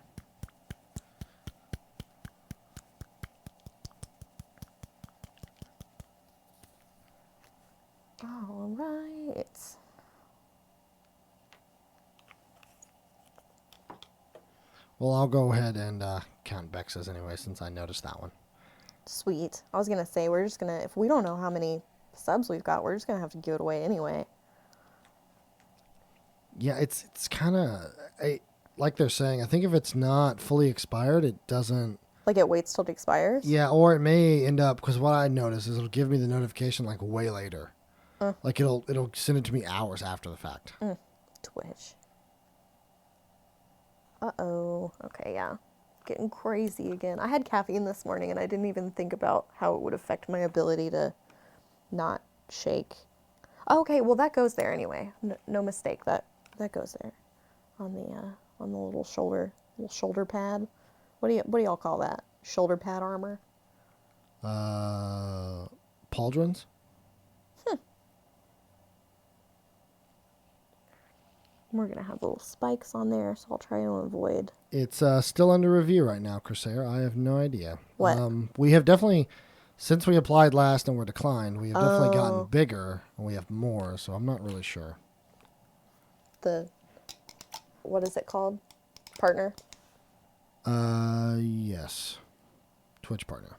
All right. Well, I'll go ahead and count Bex's anyway since I noticed that one. Sweet. I was going to say, we're just going to, if we don't know how many subs we've got, we're just going to have to give it away anyway. Yeah, it's kind of, like they're saying, I think if it's not fully expired, it doesn't. Like it waits till it expires? Yeah, or it may end up, because what I notice is it'll give me the notification like way later. Like it'll send it to me hours after the fact. Twitch. Uh-oh. Okay, yeah. Getting crazy again. I had caffeine this morning and I didn't even think about how it would affect my ability to not shake. Oh, okay, well that goes there anyway. No mistake. That goes there on the little shoulder pad. What do y'all call that? Shoulder pad armor? Pauldrons? We're going to have little spikes on there, so I'll try to avoid. It's still under review right now, crissair. I have no idea. What? We have definitely, since we applied last and were declined, we have definitely gotten bigger and we have more, so I'm not really sure. What is it called? Partner? Yes. Twitch partner.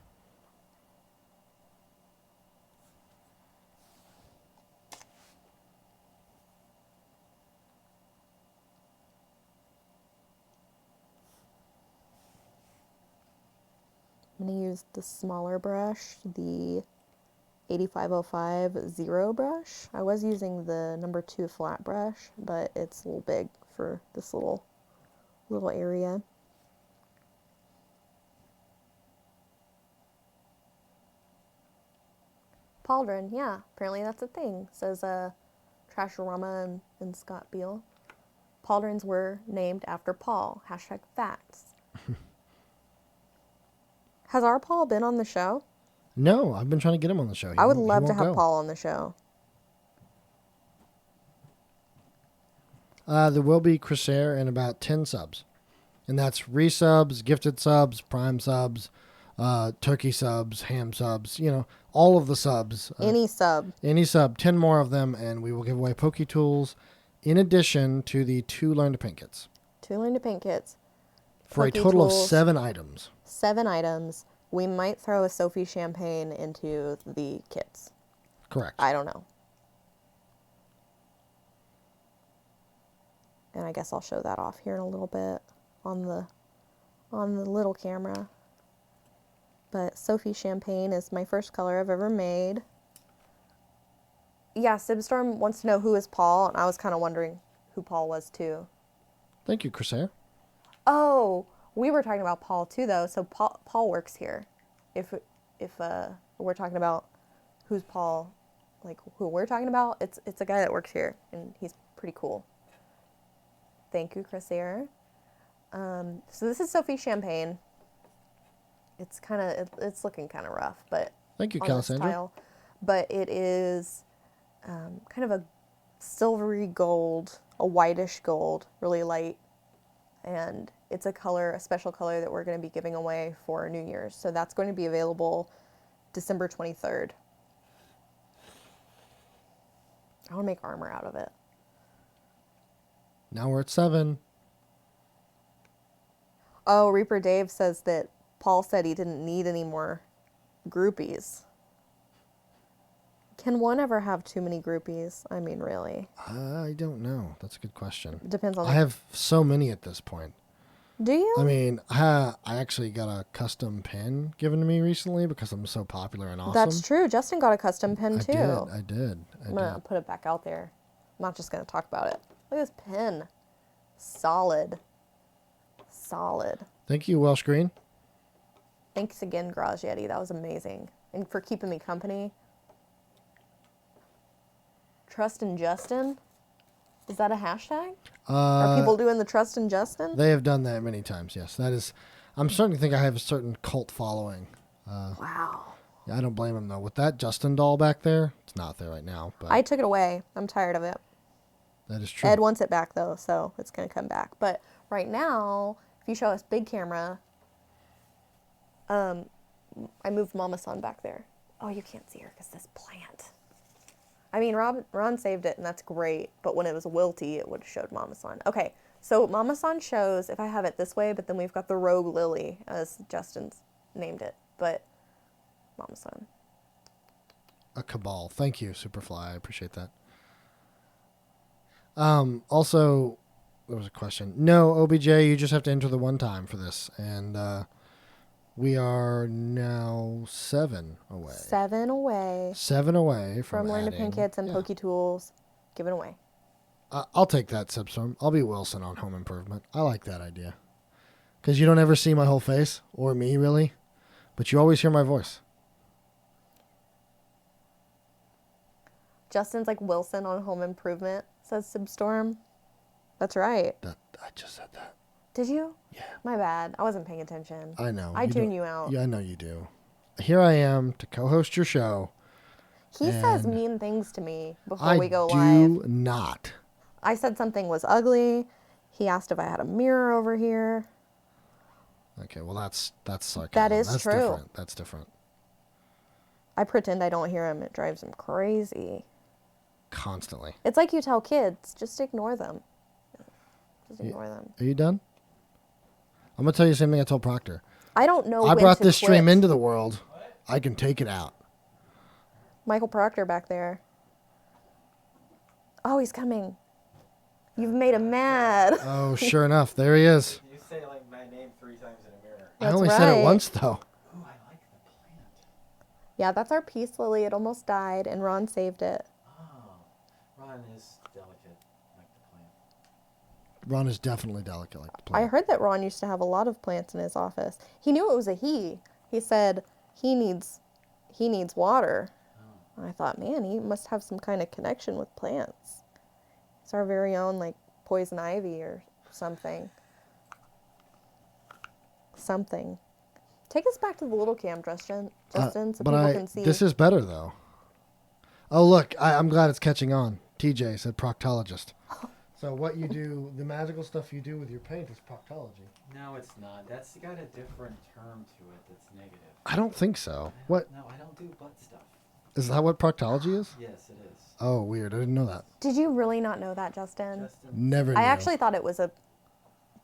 I'm going to use the smaller brush, the 8505 Zero brush. I was using the number 2 flat brush, but it's a little big for this little area. Pauldron, yeah, apparently that's a thing, says Trashorama and Scott Beale. pauldrons were named after Paul. Hashtag facts. Has our Paul been on the show? No, I've been trying to get him on the show. I would love to won't have go. Paul on the show. There will be crissair and about 10 subs. And that's resubs, gifted subs, prime subs, turkey subs, ham subs, all of the subs. Any sub. Any sub, 10 more of them, and we will give away Poke Tools in addition to the 2 Learn to Paint kits. 2 Learn to Paint kits. For Poke a total Tools, of 7 items. 7 items. We might throw a Sophie champagne into the kits. Correct. I don't know. And I guess I'll show that off here in a little bit on the little camera. But Sophie Champagne is my first color I've ever made. Yeah, Sibstorm wants to know who is Paul, and I was kind of wondering who Paul was too. Thank you, crissair. Oh, we were talking about Paul too, though. So Paul works here. If we're talking about who's Paul, like who we're talking about, it's a guy that works here, and he's pretty cool. Thank you, crissair. So this is Sophie Champagne. It's looking kind of rough, but Thank you, on this Calisandra. tile. But it is kind of a silvery gold, a whitish gold, really light, and it's a special color that we're going to be giving away for New Year's. So that's going to be available December 23rd. I want to make armor out of it. Now we're at 7. Oh, Reaper Dave says that Paul said he didn't need any more groupies. Can one ever have too many groupies? I mean, really. I don't know. That's a good question. It depends on I have so many at this point. Do you? I mean, I actually got a custom pin given to me recently because I'm so popular and awesome. That's true. Justin got a custom pin too. I did. I'm going to put it back out there. I'm not just going to talk about it. Look at this pin. Solid. Thank you, Welsh Green. Thanks again, Garage Yeti. That was amazing. And for keeping me company. Trust in Justin? Is that a hashtag? Are people doing the Trust in Justin? They have done that many times, yes. That is, I'm starting to think I have a certain cult following. Wow. I don't blame him, though. With that Justin doll back there, it's not there right now. But I took it away. I'm tired of it. that is true. Ed wants it back, though, so it's going to come back. But right now, if you show us big camera, I moved Mama San back there. Oh, you can't see her because this plant. I mean, Ron saved it, and that's great. But when it was wilty, it would have showed Mama San. Okay, so Mama San shows, if I have it this way, but then we've got the Rogue Lily, as Justin's named it. But Mama San. A cabal. Thank you, Superfly. I appreciate that. Also, there was a question. No, OBJ, you just have to enter the one time for this. And we are now 7 away. 7 away. 7 away From Learn to Paint Kits and Poke Tools. Given away. I'll take that, Substorm. I'll be Wilson on Home Improvement. I like that idea. Because you don't ever see my whole face, or me, really. But you always hear my voice. Justin's like Wilson on Home Improvement, says Substorm. That's right. I just said that. Did you? Yeah. My bad. I wasn't paying attention. I know. I tune don't- you out. Yeah, I know you do. Here I am to co-host your show. He says And mean things to me before we go I live. do not. I said something was ugly. He asked if I had a mirror over here. Okay, well that's sarcasm. That is that's true. Different. That's different. I pretend I don't hear him. It drives him crazy. Constantly. It's like you tell kids, just ignore them. Just ignore them. Are you done? I'm gonna tell you the same thing I told Proctor. I don't know I when brought to this stream quit. into the world. I can take it out. Michael Proctor back there. Oh, he's coming. You've made him mad. Oh, sure enough, there he is. You say like my name 3 times in a mirror. I That's only said right. it once though. Ooh, I like the plant. Yeah, that's our peace lily. It almost died, and Ron saved it. Oh, Ron is delicate like the plant. Ron is definitely delicate like the I plant. heard that Ron used to have a lot of plants in his office. He knew it was a he. He said he needs water. Oh. And I thought, man, he must have some kind of connection with plants. He's our very own like poison ivy or something. Something. Take us back to the little cam, Justin, so people can see. This is better, though. Oh, look. I'm glad it's catching on. TJ said proctologist. So what you do, the magical stuff you do with your paint is proctology. No, it's not. That's got a different term to it that's negative. I don't think so. What? No, I don't do butt stuff. Is that what proctology is? Yes, it is. Oh, weird. I didn't know that. Did you really not know that, Justin? Never knew. I actually thought it was a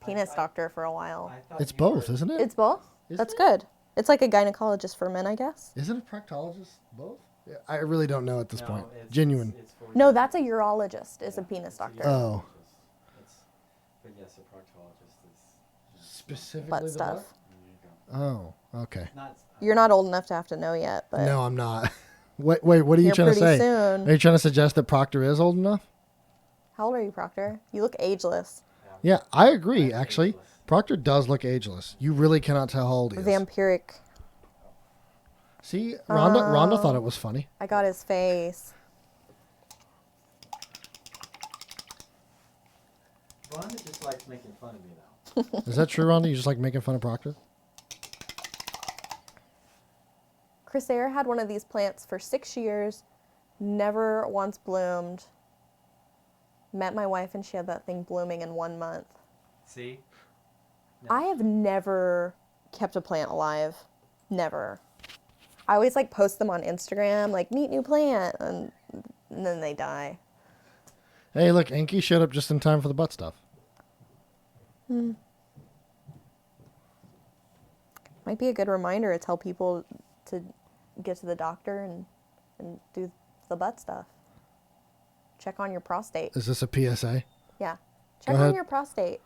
penis doctor for a while. It's both, isn't it? It's both? Is That's it? good. It's like a gynecologist for men, I guess. Isn't a proctologist both? Yeah, I really don't know at this point. It's, Genuine. It's for No, that's a urologist, is a penis doctor. Oh. But yes, a proctologist is Specifically Butt the stuff. butt? Oh, okay. Not, You're not old enough to have to know yet, but No, I'm not. Wait, what are you You're trying to pretty say? soon. Are you trying to suggest that Proctor is old enough? how old are you, Proctor? You look ageless. Yeah, I agree, I'm actually. ageless. Proctor does look ageless. You really cannot tell how old he is. Vampiric. See, Rhonda thought it was funny. I got his face. Rhonda just likes making fun of me now. Is that true, Rhonda? You just like making fun of Proctor? Crissair had one of these plants for 6 years, never once bloomed. Met my wife and she had that thing blooming in 1 month. See? I have never kept a plant alive. Never. I always like post them on Instagram, like meet new plant, and then they die. Hey, look, Enki showed up just in time for the butt stuff. Might be a good reminder to tell people to get to the doctor and do the butt stuff. Check on your prostate. Is this a PSA? Yeah. Go Check ahead. on your prostate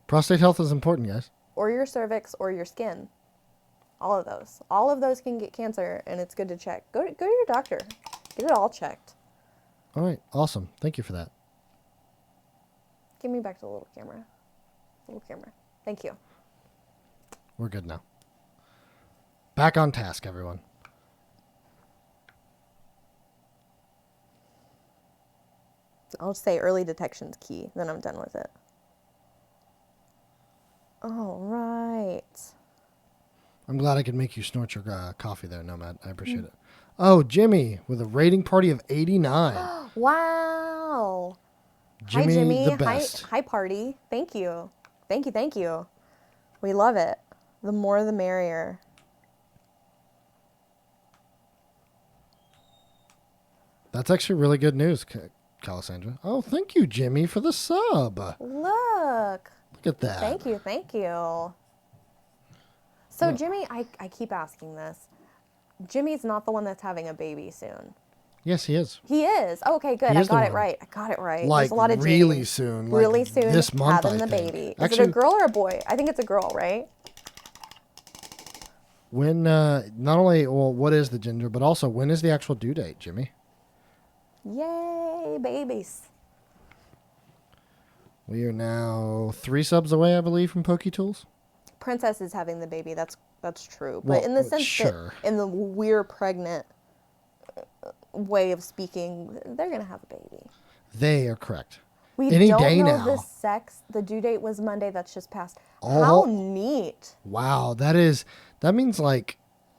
Prostate health is important, guys. or your cervix or your skin. All of those. All of those can get cancer, and it's good to check. Go to your doctor. Get it all checked. All right, awesome. Thank you for that. Give me back to the little camera. Little camera. Thank you. We're good now. Back on task, everyone. I'll just say early detection's key. Then I'm done with it. All right. I'm glad I could make you snort your coffee there, Nomad. I appreciate it. Oh, Jimmy with a rating party of 89. Wow. Jimmy, Hi, Jimmy. the best. Hi, party. Thank you. Thank you. Thank you. We love it. The more the merrier. That's actually really good news, Calasandra. Oh, thank you, Jimmy, for the sub. Look. Look at that. Thank you. Thank you. So, Jimmy, I keep asking this. Jimmy's not the one that's having a baby soon. Yes, he is. He is. Oh, okay, good. He I is the got it one. right. I got it right. Like There's a lot of really Jimmys. soon. Like Really soon. this month, having I the think. baby. Is Actually, it a girl or a boy? I think it's a girl, right? when not only what is the gender, but also when is the actual due date, Jimmy? Yay, babies. We are now 3 subs away, I believe, from PokeTools. Princess is having the baby. That's true. But Well, in the sense sure. that in the we're pregnant way of speaking, they're gonna have a baby. They are correct. We Any don't day know now. the sex. The due date was Monday. That's just passed. Oh. How neat. Wow, that means like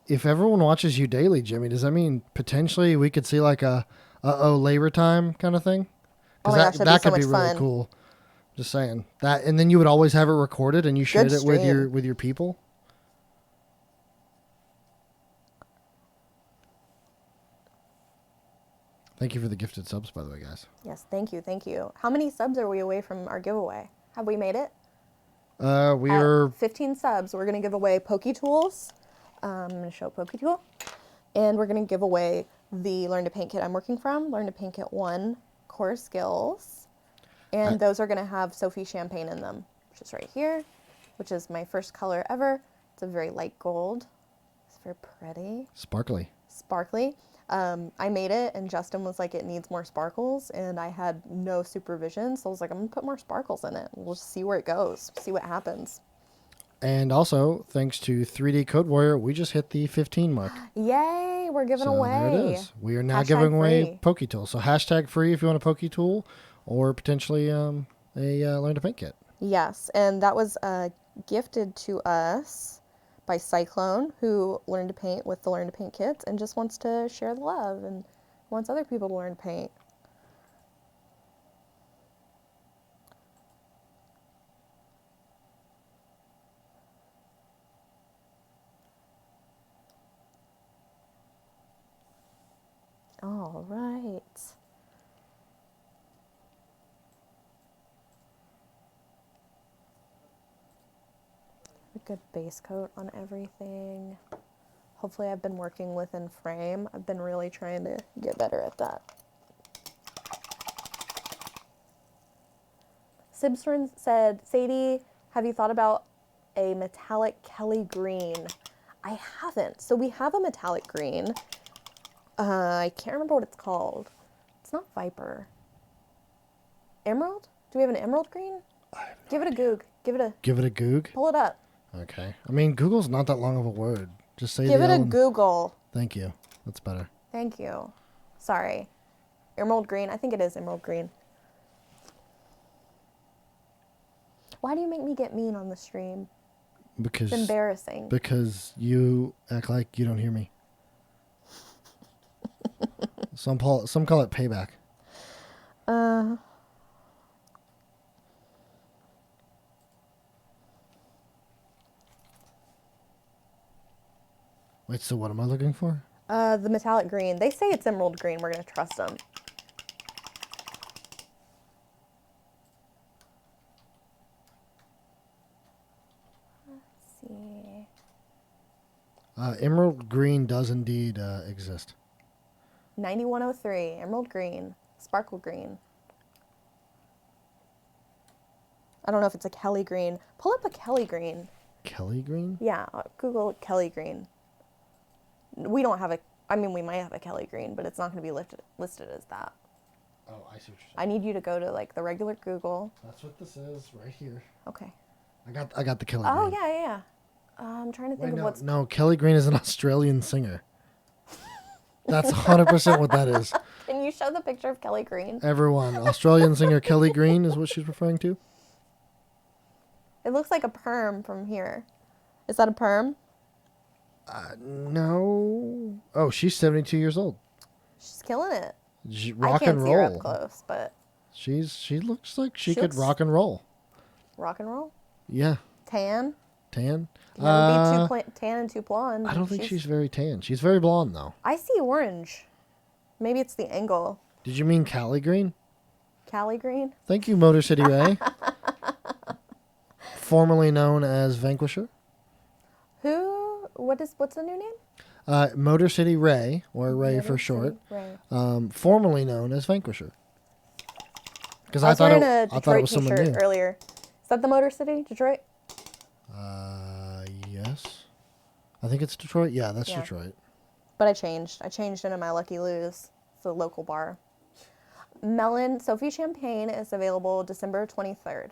if everyone watches you daily, Jimmy, does that mean potentially we could see like a labor time kind of thing? Oh my gosh, that'd be that so could be much really fun. cool. Just saying that, and then you would always have it recorded and you shared Good it with stream. your people. Thank you for the gifted subs, by the way, guys. Yes, thank you, thank you. How many subs are we away from our giveaway? Have we made it? We At are 15 subs. We're going to give away PokeTools. I'm going to show PokeTool. And we're going to give away the Learn to Paint kit I'm working from, Learn to Paint kit 1 Core Skills. And those are going to have Sophie Champagne in them, which is right here, which is my first color ever. It's a very light gold. It's very pretty. sparkly. Sparkly. I made it and Justin was like, it needs more sparkles, and I had no supervision, so I was like, I'm gonna put more sparkles in it. We'll just see where it goes, see what happens. And also, thanks to 3D Code Warrior, we just hit the 15 mark. Yay, we're giving So away. there it is. We are now Hashtag giving away free. PokeTool. So hashtag free if you want a PokeTool, or potentially a Learn to Paint kit. Yes, and that was gifted to us by Cyclone, who learned to paint with the Learn to Paint kits and just wants to share the love and wants other people to learn to paint. All right. A good base coat on everything. Hopefully I've been working within frame. I've been really trying to get better at that. Sibstern said, Sadie, have you thought about a metallic Kelly green? I haven't. So we have a metallic green. I can't remember what it's called. It's not Viper. Emerald? Do we have an emerald green? Give it a goog. Give it a goog? Pull it up. Okay. I mean, Google's not that long of a word. Just say Give the it a L. Google. Thank you. That's better. Thank you. Sorry. Emerald green. I think it is emerald green. Why do you make me get mean on the stream? Because It's embarrassing. Because you act like you don't hear me. Some call it payback. Wait, so what am I looking for? The metallic green. They say it's emerald green. We're going to trust them. Let's see. Emerald green does indeed exist. 9103. Emerald green. Sparkle green. I don't know if it's a Kelly green. Pull up a Kelly green. Kelly green? Yeah, Google Kelly green. We don't have a, I mean, we might have a Kelly green, but it's not going to be listed as that. Oh, I see what you're saying. I need you to go to like the regular Google. That's what this is right here. Okay. I got the Kelly Oh, green. yeah. I'm trying to think of what's... No, Kelly Green is an Australian singer. That's 100% what that is. Can you show the picture of Kelly Green? Everyone, Australian singer Kelly Green is what she's referring to. It looks like a perm from here. Is that a perm? No. Oh, she's 72 years old. She's killing it. Rock I can't and see her roll. up close, but She looks like she She could looks- rock and roll. rock and roll. Yeah, Tan. tan. Can never be too tan and too blonde. I don't think she's very tan. She's very blonde though. I see orange. Maybe it's the angle. Did you mean Cali Green? Cali Green. Thank you, Motor City Ray. Formerly known as Vanquisher. What's the new name? Motor City Ray, or Ray Motor for short. City Ray. Formerly known as Vanquisher. Because I was wearing a I thought it Detroit was someone t-shirt new. earlier. Is that the Motor City, Detroit? Yes. I think it's Detroit. Yeah, that's Yeah. Detroit. But I changed. I changed into my Lucky Lou's. It's a local bar. Melon Sophie Champagne is available December 23rd.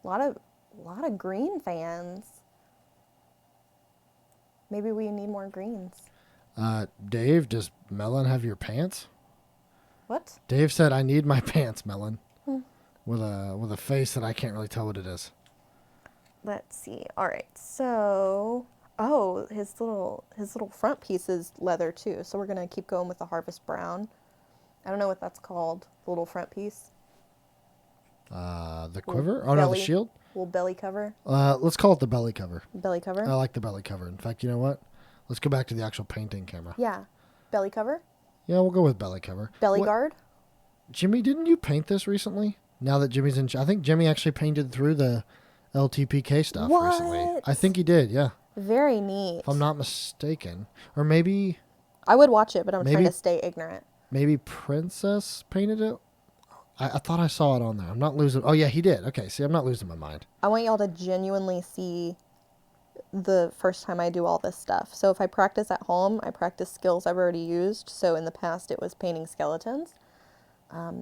A lot of green fans. Maybe we need more greens. Dave, does Melon have your pants? What? Dave said, "I need my pants, Melon," with a face that I can't really tell what it is. Let's see. All right. So, his little front piece is leather too. So we're gonna keep going with the Harvest Brown. I don't know what that's called. The little front piece. The quiver? Oh no, the shield. Little belly cover. Let's call it the belly cover. Belly cover. I like the belly cover. In fact, you know what? Let's go back to the actual painting camera. Yeah. Belly cover. Yeah, we'll go with belly cover. Belly guard. Jimmy, didn't you paint this recently? Now that Jimmy's in, I think Jimmy actually painted through the LTPK stuff recently. What? I think he did. Yeah, Very neat. if I'm not mistaken, or maybe I would watch it, but I'm trying Maybe- to stay ignorant. Princess painted it. I thought I saw it on there. I'm not losing. Oh yeah, he did. Okay, see, I'm not losing my mind. I want y'all to genuinely see the first time I do all this stuff. So if I practice at home, I practice skills I've already used. So in the past, it was painting skeletons.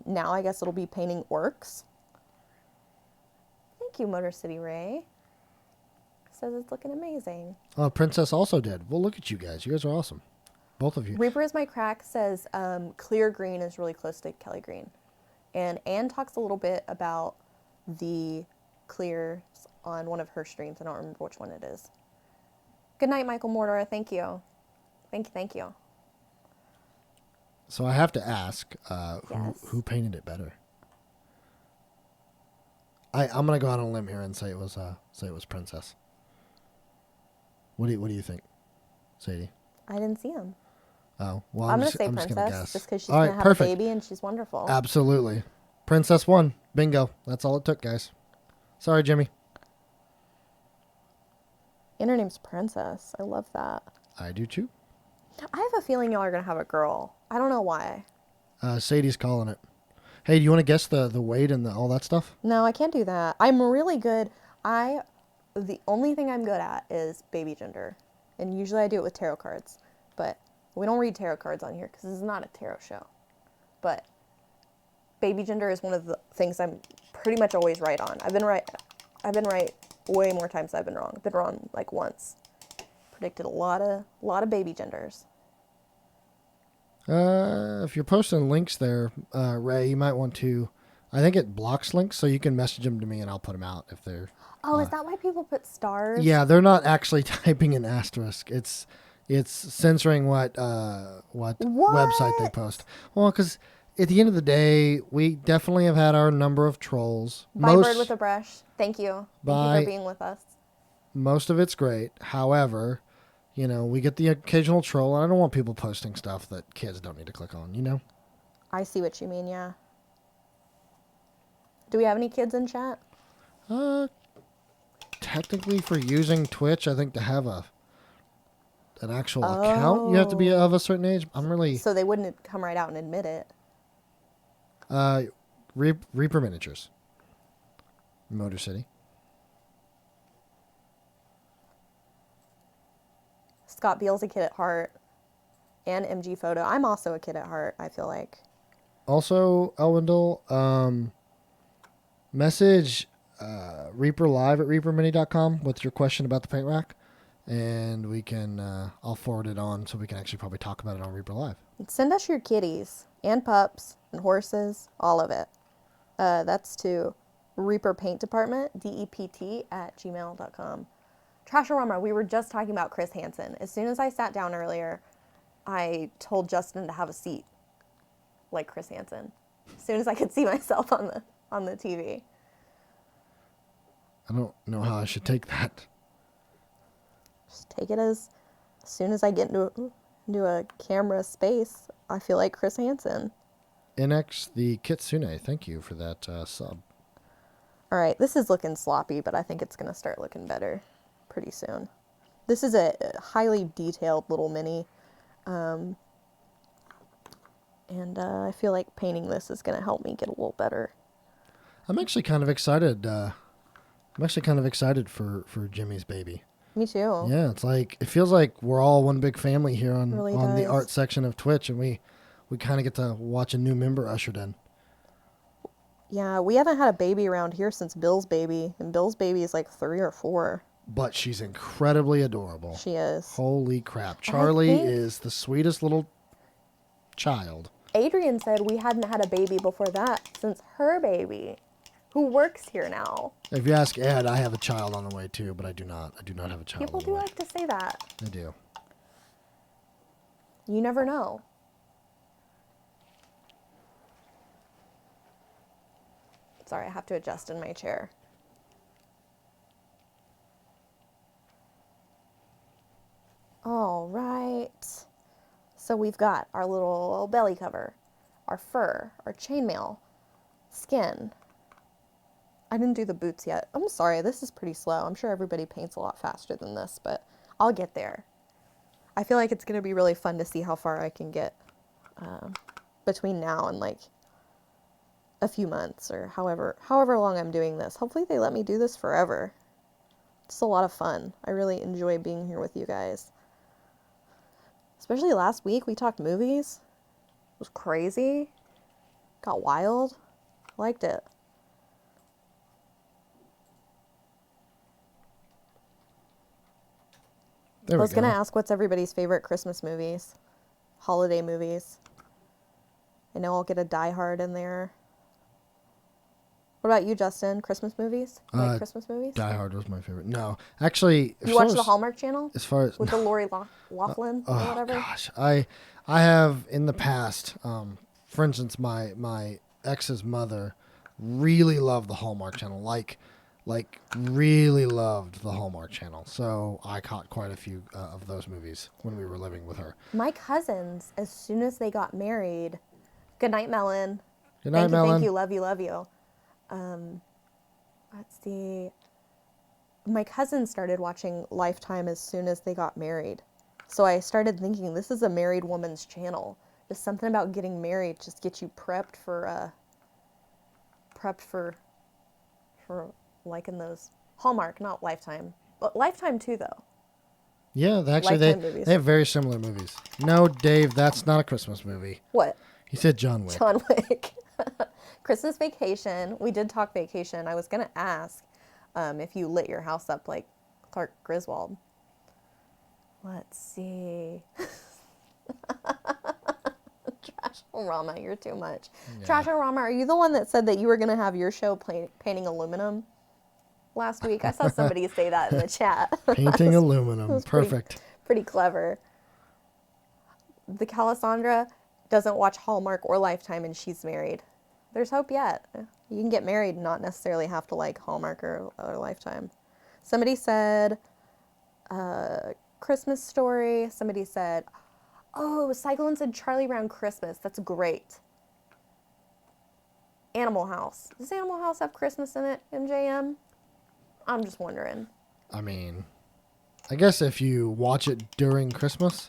Now I guess it'll be painting orcs. Thank you, Motor City Ray. Says it's looking amazing. Princess also did. Well, look at you guys. You guys are awesome. Both of you. Reaper is my crack says clear green is really close to Kelly green. And Anne talks a little bit about the clears on one of her streams. I don't remember which one it is. Good night, Michael Mortar. Thank you. Thank you. So I have to ask, Yes. who painted it better? I'm gonna go out on a limb here and say it was Princess. What do you think, Sadie? I didn't see him. Oh, well, I'm going to say just Princess gonna guess. just because she's All going right, to have perfect. a baby and she's wonderful. Absolutely. Princess won. Bingo. That's all it took, guys. Sorry, Jimmy. And her name's Princess. I love that. I do too. I have a feeling y'all are going to have a girl. I don't know why. Sadie's calling it. Hey, do you want to guess the weight and all that stuff? No, I can't do that. I'm really good. The only thing I'm good at is baby gender. And usually I do it with tarot cards. But we don't read tarot cards on here because this is not a tarot show. But baby gender is one of the things I'm pretty much always right on. I've been right way more times than I've been wrong. I've been wrong like once. Predicted a lot of baby genders. If you're posting links there, Ray, you might want to. I think it blocks links, so you can message them to me and I'll put them out if they're. Oh, is that why people put stars? Yeah, they're not actually typing an asterisk. It's censoring what website they post. Well, because at the end of the day, we definitely have had our number of trolls. Bye, bird with a brush. Thank you. Thank you Bye. for being with us. Most of it's great. However, we get the occasional troll, and I don't want people posting stuff that kids don't need to click on, I see what you mean, yeah. Do we have any kids in chat? Technically, for using Twitch, I think to have an actual account, you have to be of a certain age. I'm really... So they wouldn't come right out and admit it. Reaper Miniatures. Motor City. Scott Beale's a kid at heart. And MG Photo. I'm also a kid at heart, I feel like. Also, Elwendel, message reaperlive at reapermini.com with your question about the paint rack. And we can, I'll forward it on so we can actually probably talk about it on Reaper Live. Send us your kitties and pups and horses, all of it. That's to Reaper Paint Department, DEPT@gmail.com. Trashorama, we were just talking about Chris Hansen. As soon as I sat down earlier, I told Justin to have a seat like Chris Hansen. As soon as I could see myself on the TV. I don't know how I should take that. Just take it as soon as I get into a camera space, I feel like Chris Hansen. NX the Kitsune, thank you for that sub. All right, this is looking sloppy, but I think it's going to start looking better pretty soon. This is a highly detailed little mini. And I feel like painting this is going to help me get a little better. I'm actually kind of excited. For Jimmy's baby. Me too. Yeah, it feels like we're all one big family here on Really the does. art section of Twitch, and we kind of get to watch a new member ushered in. Yeah, we haven't had a baby around here since Bill's baby, and Bill's baby is like 3 or 4. But she's incredibly adorable. She is. Holy crap. Charlie think- is the sweetest little child. Adrian said we hadn't had a baby before that since her baby, who works here now. If you ask Ed, I have a child on the way too, but I do not. I do not have a child People on the do way. like to say that. I do. You never know. Sorry, I have to adjust in my chair. All right. So we've got our little belly cover, our fur, our chainmail, skin. I didn't do the boots yet. I'm sorry, this is pretty slow. I'm sure everybody paints a lot faster than this, but I'll get there. I feel like it's going to be really fun to see how far I can get between now and like a few months or however long I'm doing this. Hopefully they let me do this forever. It's a lot of fun. I really enjoy being here with you guys. Especially last week, we talked movies. It was crazy. Got wild. Liked it. There I we was go. going to ask what's everybody's favorite Christmas movies, holiday movies. I know I'll get a Die Hard in there. What about you, Justin? Christmas movies? You like Uh, Christmas movies? Die Hard was my favorite. No, actually, You watch the Hallmark Channel as far as with the Lori Laughlin or oh whatever? gosh, I have in the past, for instance, my ex's mother really loved the Hallmark Channel, like really loved the Hallmark Channel. So I caught quite a few of those movies when we were living with her. My cousins, as soon as they got married, good night, Melon. Good night, Melon. Thank you, love you, love you. Let's see. My cousins started watching Lifetime as soon as they got married. So I started thinking, this is a married woman's channel. Just something about getting married just gets you prepped for liking those. Hallmark, not Lifetime. But Lifetime too, though. Yeah, actually, Lifetime movies. they have very similar movies. No, Dave, that's not a Christmas movie. What? He said John Wick. John Wick. Christmas Vacation. We did talk vacation. I was going to ask if you lit your house up like Clark Griswold. Let's see. Trash-O-Rama, you're too much. Yeah. Trash-O-Rama, are you the one that said that you were going to have your show painting aluminum last week? I saw somebody say that in the chat. Painting aluminum. was Perfect. Pretty clever. The Calisandra doesn't watch Hallmark or Lifetime, and she's married. There's hope yet. You can get married and not necessarily have to like Hallmark or Lifetime. Somebody said Christmas Story. Somebody said, oh, Cyclone said Charlie Brown Christmas. That's great. Animal House. Does Animal House have Christmas in it, MJM? I'm just wondering. I mean, I guess if you watch it during Christmas,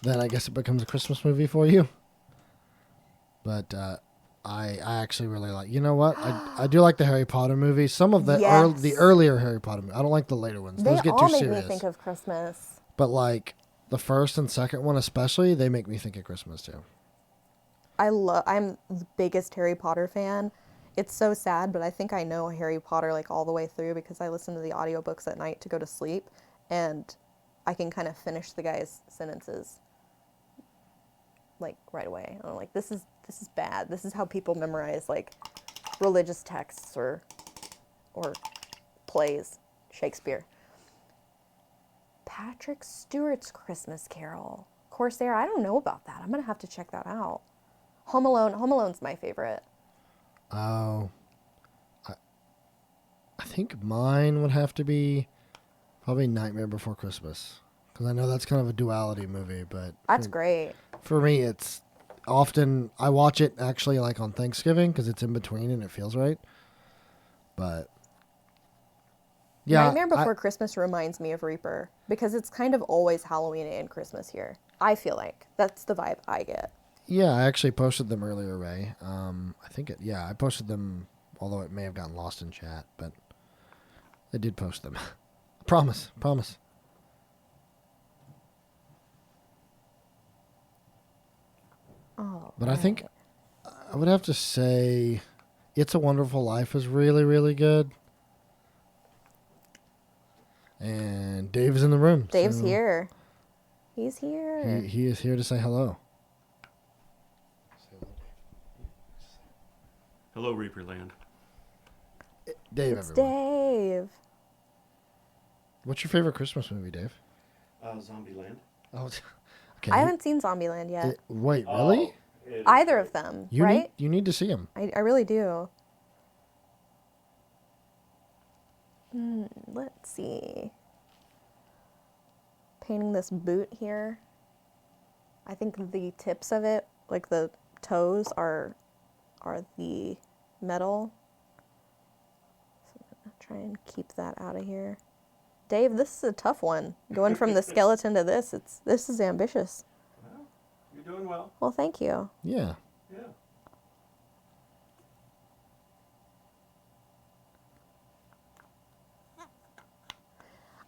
then I guess it becomes a Christmas movie for you. But I actually really like. You know what? I do like the Harry Potter movies. Some of the Yes. the earlier Harry Potter movies. I don't like the later ones. They Those get all too make serious. me think of Christmas. But like the first and second one especially, they make me think of Christmas too. I'm the biggest Harry Potter fan. It's so sad, but I think I know Harry Potter like all the way through because I listen to the audiobooks at night to go to sleep, and I can kind of finish the guy's sentences like right away. I'm like, this is bad. This is how people memorize like religious texts or plays, Shakespeare. Patrick Stewart's Christmas Carol. Corsair, I don't know about that. I'm going to have to check that out. Home Alone's my favorite. Oh, I think mine would have to be probably Nightmare Before Christmas, because I know that's kind of a duality movie. But That's great. for me, it's often I watch it actually like on Thanksgiving because it's in between and it feels right. But yeah, Nightmare Before Christmas reminds me of Reaper because it's kind of always Halloween and Christmas here. I feel like that's the vibe I get. Yeah, I actually posted them earlier, Ray. I posted them, although it may have gotten lost in chat, but I did post them. Promise. Oh. But I think I would have to say It's a Wonderful Life is really, really good. And Dave is in the room. Dave's so here. He's here. He is here to say hello. Hello, Reaperland. Dave, It's everyone. Dave. What's your favorite Christmas movie, Dave? Zombieland. Oh, okay. I haven't seen Zombieland yet. Wait, really? Either of them, right? You need to see them. I really do. Let's see. Painting this boot here. I think the tips of it, like the toes, are the metal. So I'm gonna try and keep that out of here. Dave, this is a tough one. Going from the skeleton to this is ambitious. Well, you're doing well. Well, thank you. Yeah. Yeah.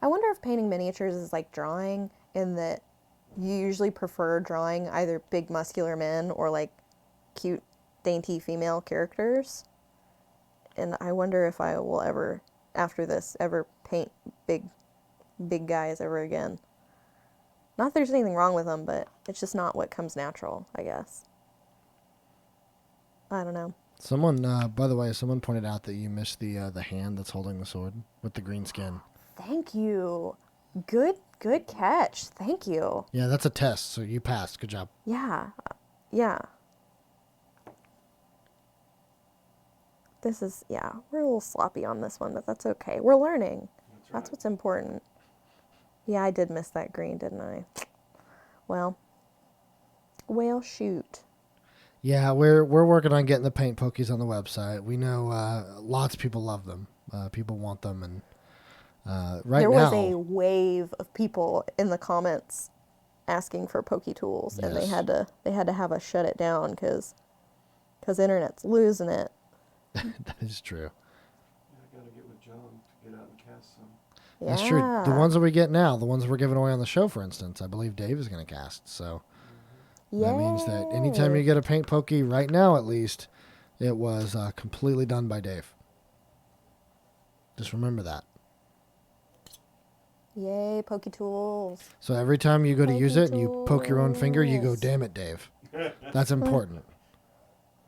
I wonder if painting miniatures is like drawing, in that you usually prefer drawing either big muscular men or like cute dainty female characters. And I wonder if I will ever, after this, ever paint big guys ever again. Not that there's anything wrong with them, but it's just not what comes natural, I guess. I don't know. Someone, by the way, someone pointed out that you missed the hand that's holding the sword with the green skin. Thank you. Good catch. Thank you. Yeah, that's a test, so you passed. Good job. Yeah. Yeah. This is, yeah, we're a little sloppy on this one, but that's okay. We're learning. That's what's important. Yeah, I did miss that green, didn't I? Well, shoot. Yeah, we're working on getting the paint pokies on the website. We know lots of people love them. People want them, and right There now was a wave of people in the comments asking for Poke Tools, and they Yes. had to have us shut it down because internet's losing it. that is true. Yeah, I gotta get with John to get out and cast some. Yeah. That's true. The ones that we get now, the ones we're giving away on the show, for instance, I believe Dave is going to cast. So that means that anytime you get a paint pokey right now, at least, it was completely done by Dave. Just remember that. Yay, Poke Tools. So every time you go to use it and you poke your own finger, you go, Tools. damn it, Dave. That's important.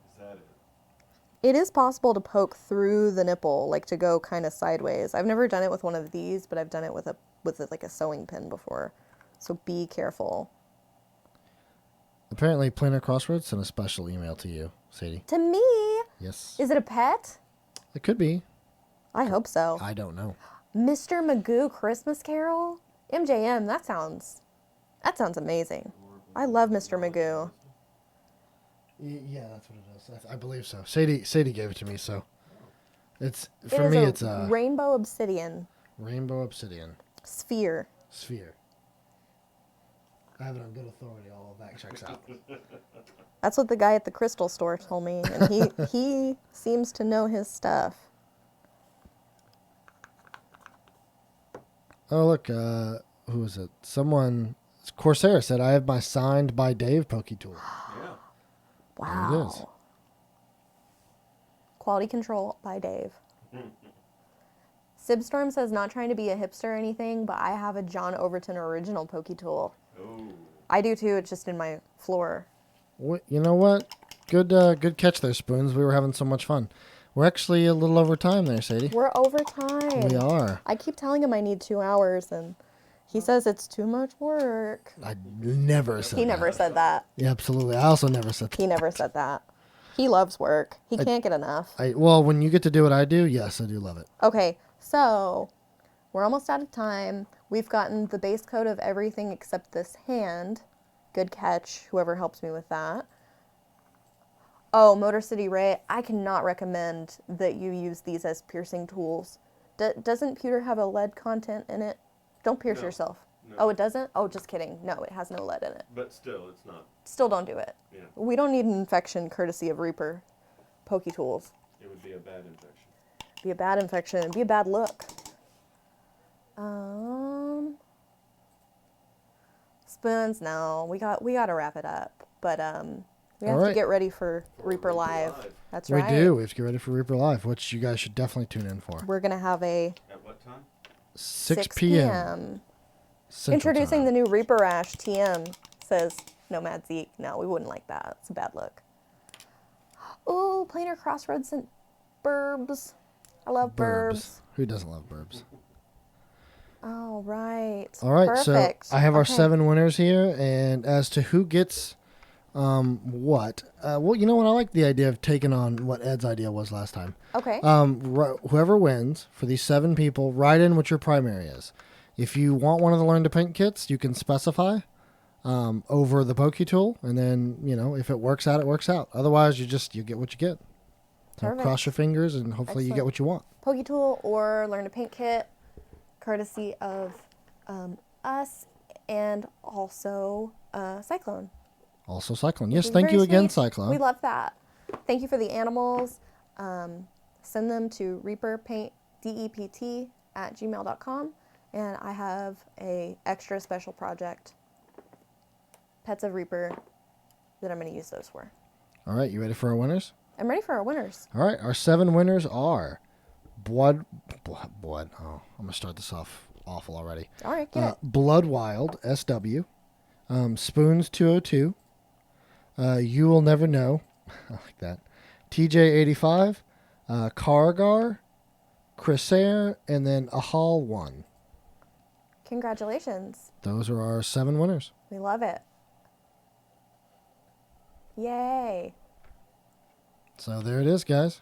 Is that it? It is possible to poke through the nipple, like to go kind of sideways. I've never done it with one of these, but I've done it with like a sewing pin before. So be careful. Apparently, Planar Crossroads sent a special email to you, Sadie. To me, Yes. is it a pet? It could be. I hope so. I don't know. Mr. Magoo Christmas Carol? MJM, that sounds amazing. I love Mr. Magoo. Yeah, that's what it is. I believe so. Sadie gave it to me, so it's It for is me. a It's a rainbow obsidian rainbow obsidian sphere. sphere. I have it on good authority. All of that checks out. That's what the guy at the crystal store told me, and he seems to know his stuff. Oh look, who is it? Someone, Corsair said, "I have my signed by Dave Poke Tool." Yeah. Wow. There it is. Quality control by Dave. Sibstorm says, not trying to be a hipster or anything, but I have a John Overton original Poke Tool. Oh. I do too. It's just in my floor. You know what? Good catch there, Spoons. We were having so much fun. We're actually a little over time there, Sadie. We're over time. We are. I keep telling him I need 2 hours, and he says it's too much work. I never said He that. never said that. Yeah, absolutely. I also never said that. He never said that. He loves work. He can't get enough. Well, when you get to do what I do, yes, I do love it. Okay, so we're almost out of time. We've gotten the base coat of everything except this hand. Good catch, whoever helps me with that. Oh, Motor City Ray, I cannot recommend that you use these as piercing tools. Doesn't pewter have a lead content in it? Don't pierce No, yourself. no. Oh, it doesn't? Oh, just kidding. No, it has no lead in it. But still, it's not. Still don't do it. Yeah. We don't need an infection courtesy of Reaper Poke Tools. It would be a bad infection. Be a bad infection. It'd be a bad look. Spoons, no. We got to wrap it up. But we have All to right. get ready for For Reaper Reaper Live. Live. That's We right. do. We have to get ready for Reaper Live, which you guys should definitely tune in for. We're going to have a At what time? 6 p.m. Central Introducing Time. the new Reaper Rash TM, says Nomad Zeke. No, we wouldn't like that. It's a bad look. Ooh, Planar Crossroads and burbs. I love burbs. Who doesn't love burbs? All right. All right, Perfect. so I have our Okay. 7 winners here, and as to who gets what, well, you know what? I like the idea of taking on what Ed's idea was last time. Okay. Whoever wins for these 7 people, write in what your primary is. If you want one of the Learn to Paint kits, you can specify over the Poke Tool, and then if it works out, it works out. Otherwise, you get what you get. So Perfect. cross your fingers, and hopefully you get Excellent. what you want. Poke Tool or Learn to Paint kit, courtesy of us and also Cyclone. Also, Cyclone. Yes, Which is thank very you again, sweet. Cyclone. We love that. Thank you for the animals. Send them to reaperpaintdept@gmail.com. And I have a extra special project, Pets of Reaper, that I'm going to use those for. All right, you ready for our winners? I'm ready for our winners. All right, our 7 winners are Blood. Oh, I'm gonna start this off awful already. All right, get it. Blood Wild SW, Spoons 202, You Will Never Know, I like that. TJ85, Khargar, Crissair, and then Ahal 1. Congratulations. Those are our 7 winners. We love it. Yay. So there it is, guys.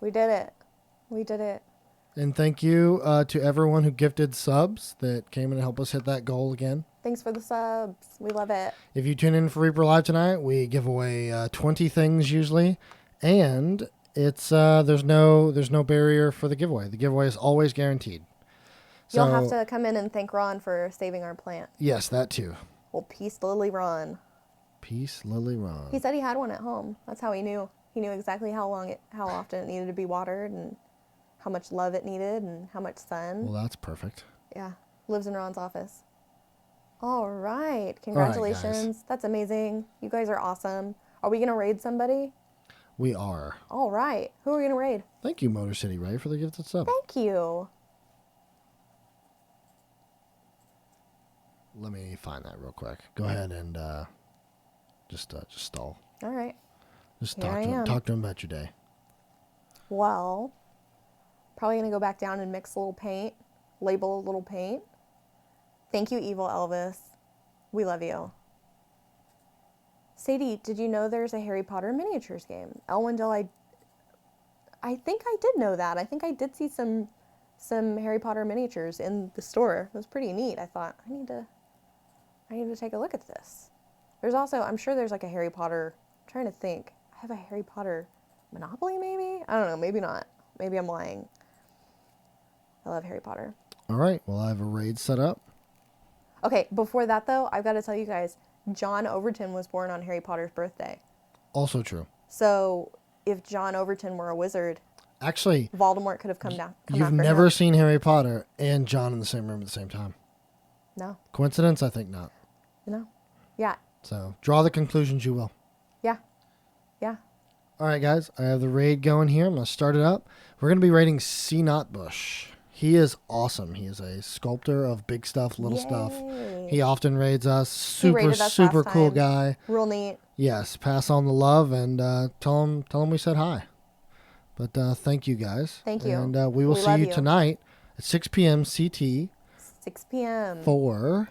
We did it. We did it. And thank you to everyone who gifted subs that came in to help us hit that goal again. Thanks for the subs. We love it. If you tune in for Reaper Live tonight, we give away 20 things usually, and it's there's no barrier for the giveaway. The giveaway is always guaranteed. You'll have to come in and thank Ron for saving our plant. Yes, that too. Well, peace, Lily Ron. Peace, Lily Ron. He said he had one at home. That's how he knew. He knew exactly how often it needed to be watered, and how much love it needed, and how much sun. Well, that's perfect. Yeah, lives in Ron's office. All right, congratulations. guys. That's amazing. You guys are awesome. Are we gonna raid somebody? We are. All right, who are we gonna raid? Thank you, Motor City Ray, for the gifted sub. Thank you. Let me find that real quick. Go ahead and just stall. All right. Just Here I am. talk to him about your day. Well, probably gonna go back down and mix a little paint, label a little paint. Thank you, Evil Elvis. We love you. Sadie, did you know there's a Harry Potter miniatures game? Elwendell, I think I did know that. I think I did see some Harry Potter miniatures in the store. It was pretty neat. I thought, I need to take a look at this. There's also, I'm sure there's like a Harry Potter, I'm trying to think. I have a Harry Potter Monopoly maybe? I don't know, maybe not. Maybe I'm lying. I love Harry Potter. All right. Well, I have a raid set up. Okay, before that though, I've got to tell you guys, John Overton was born on Harry Potter's birthday. Also true. So if John Overton were a wizard, Actually, Voldemort could have come you've after never him. seen Harry Potter and John in the same room at the same time. No, Coincidence? I think not. no. Yeah, So draw the conclusions you will. yeah, yeah. All right, guys. I have the raid going here. I'm going to start it up. We're going to be raiding C. Bush. He is awesome. He is a sculptor of big stuff, little stuff. Yay. He often raids us. raided us Super last cool time. guy. Real neat. Yes, pass on the love and tell him we said hi. But thank you guys. Thank you. And we will We see love you you. tonight at 6 p.m. CT 6 p.m. for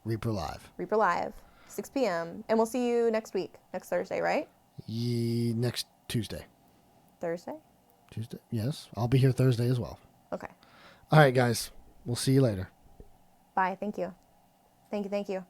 Reaper Live. Reaper Live, 6 p.m. And we'll see you next week, next Thursday, right? Next Tuesday. Thursday? Tuesday? Yes. I'll be here Thursday as well. Okay. All right, guys. We'll see you later. Bye. Thank you. Thank you. Thank you.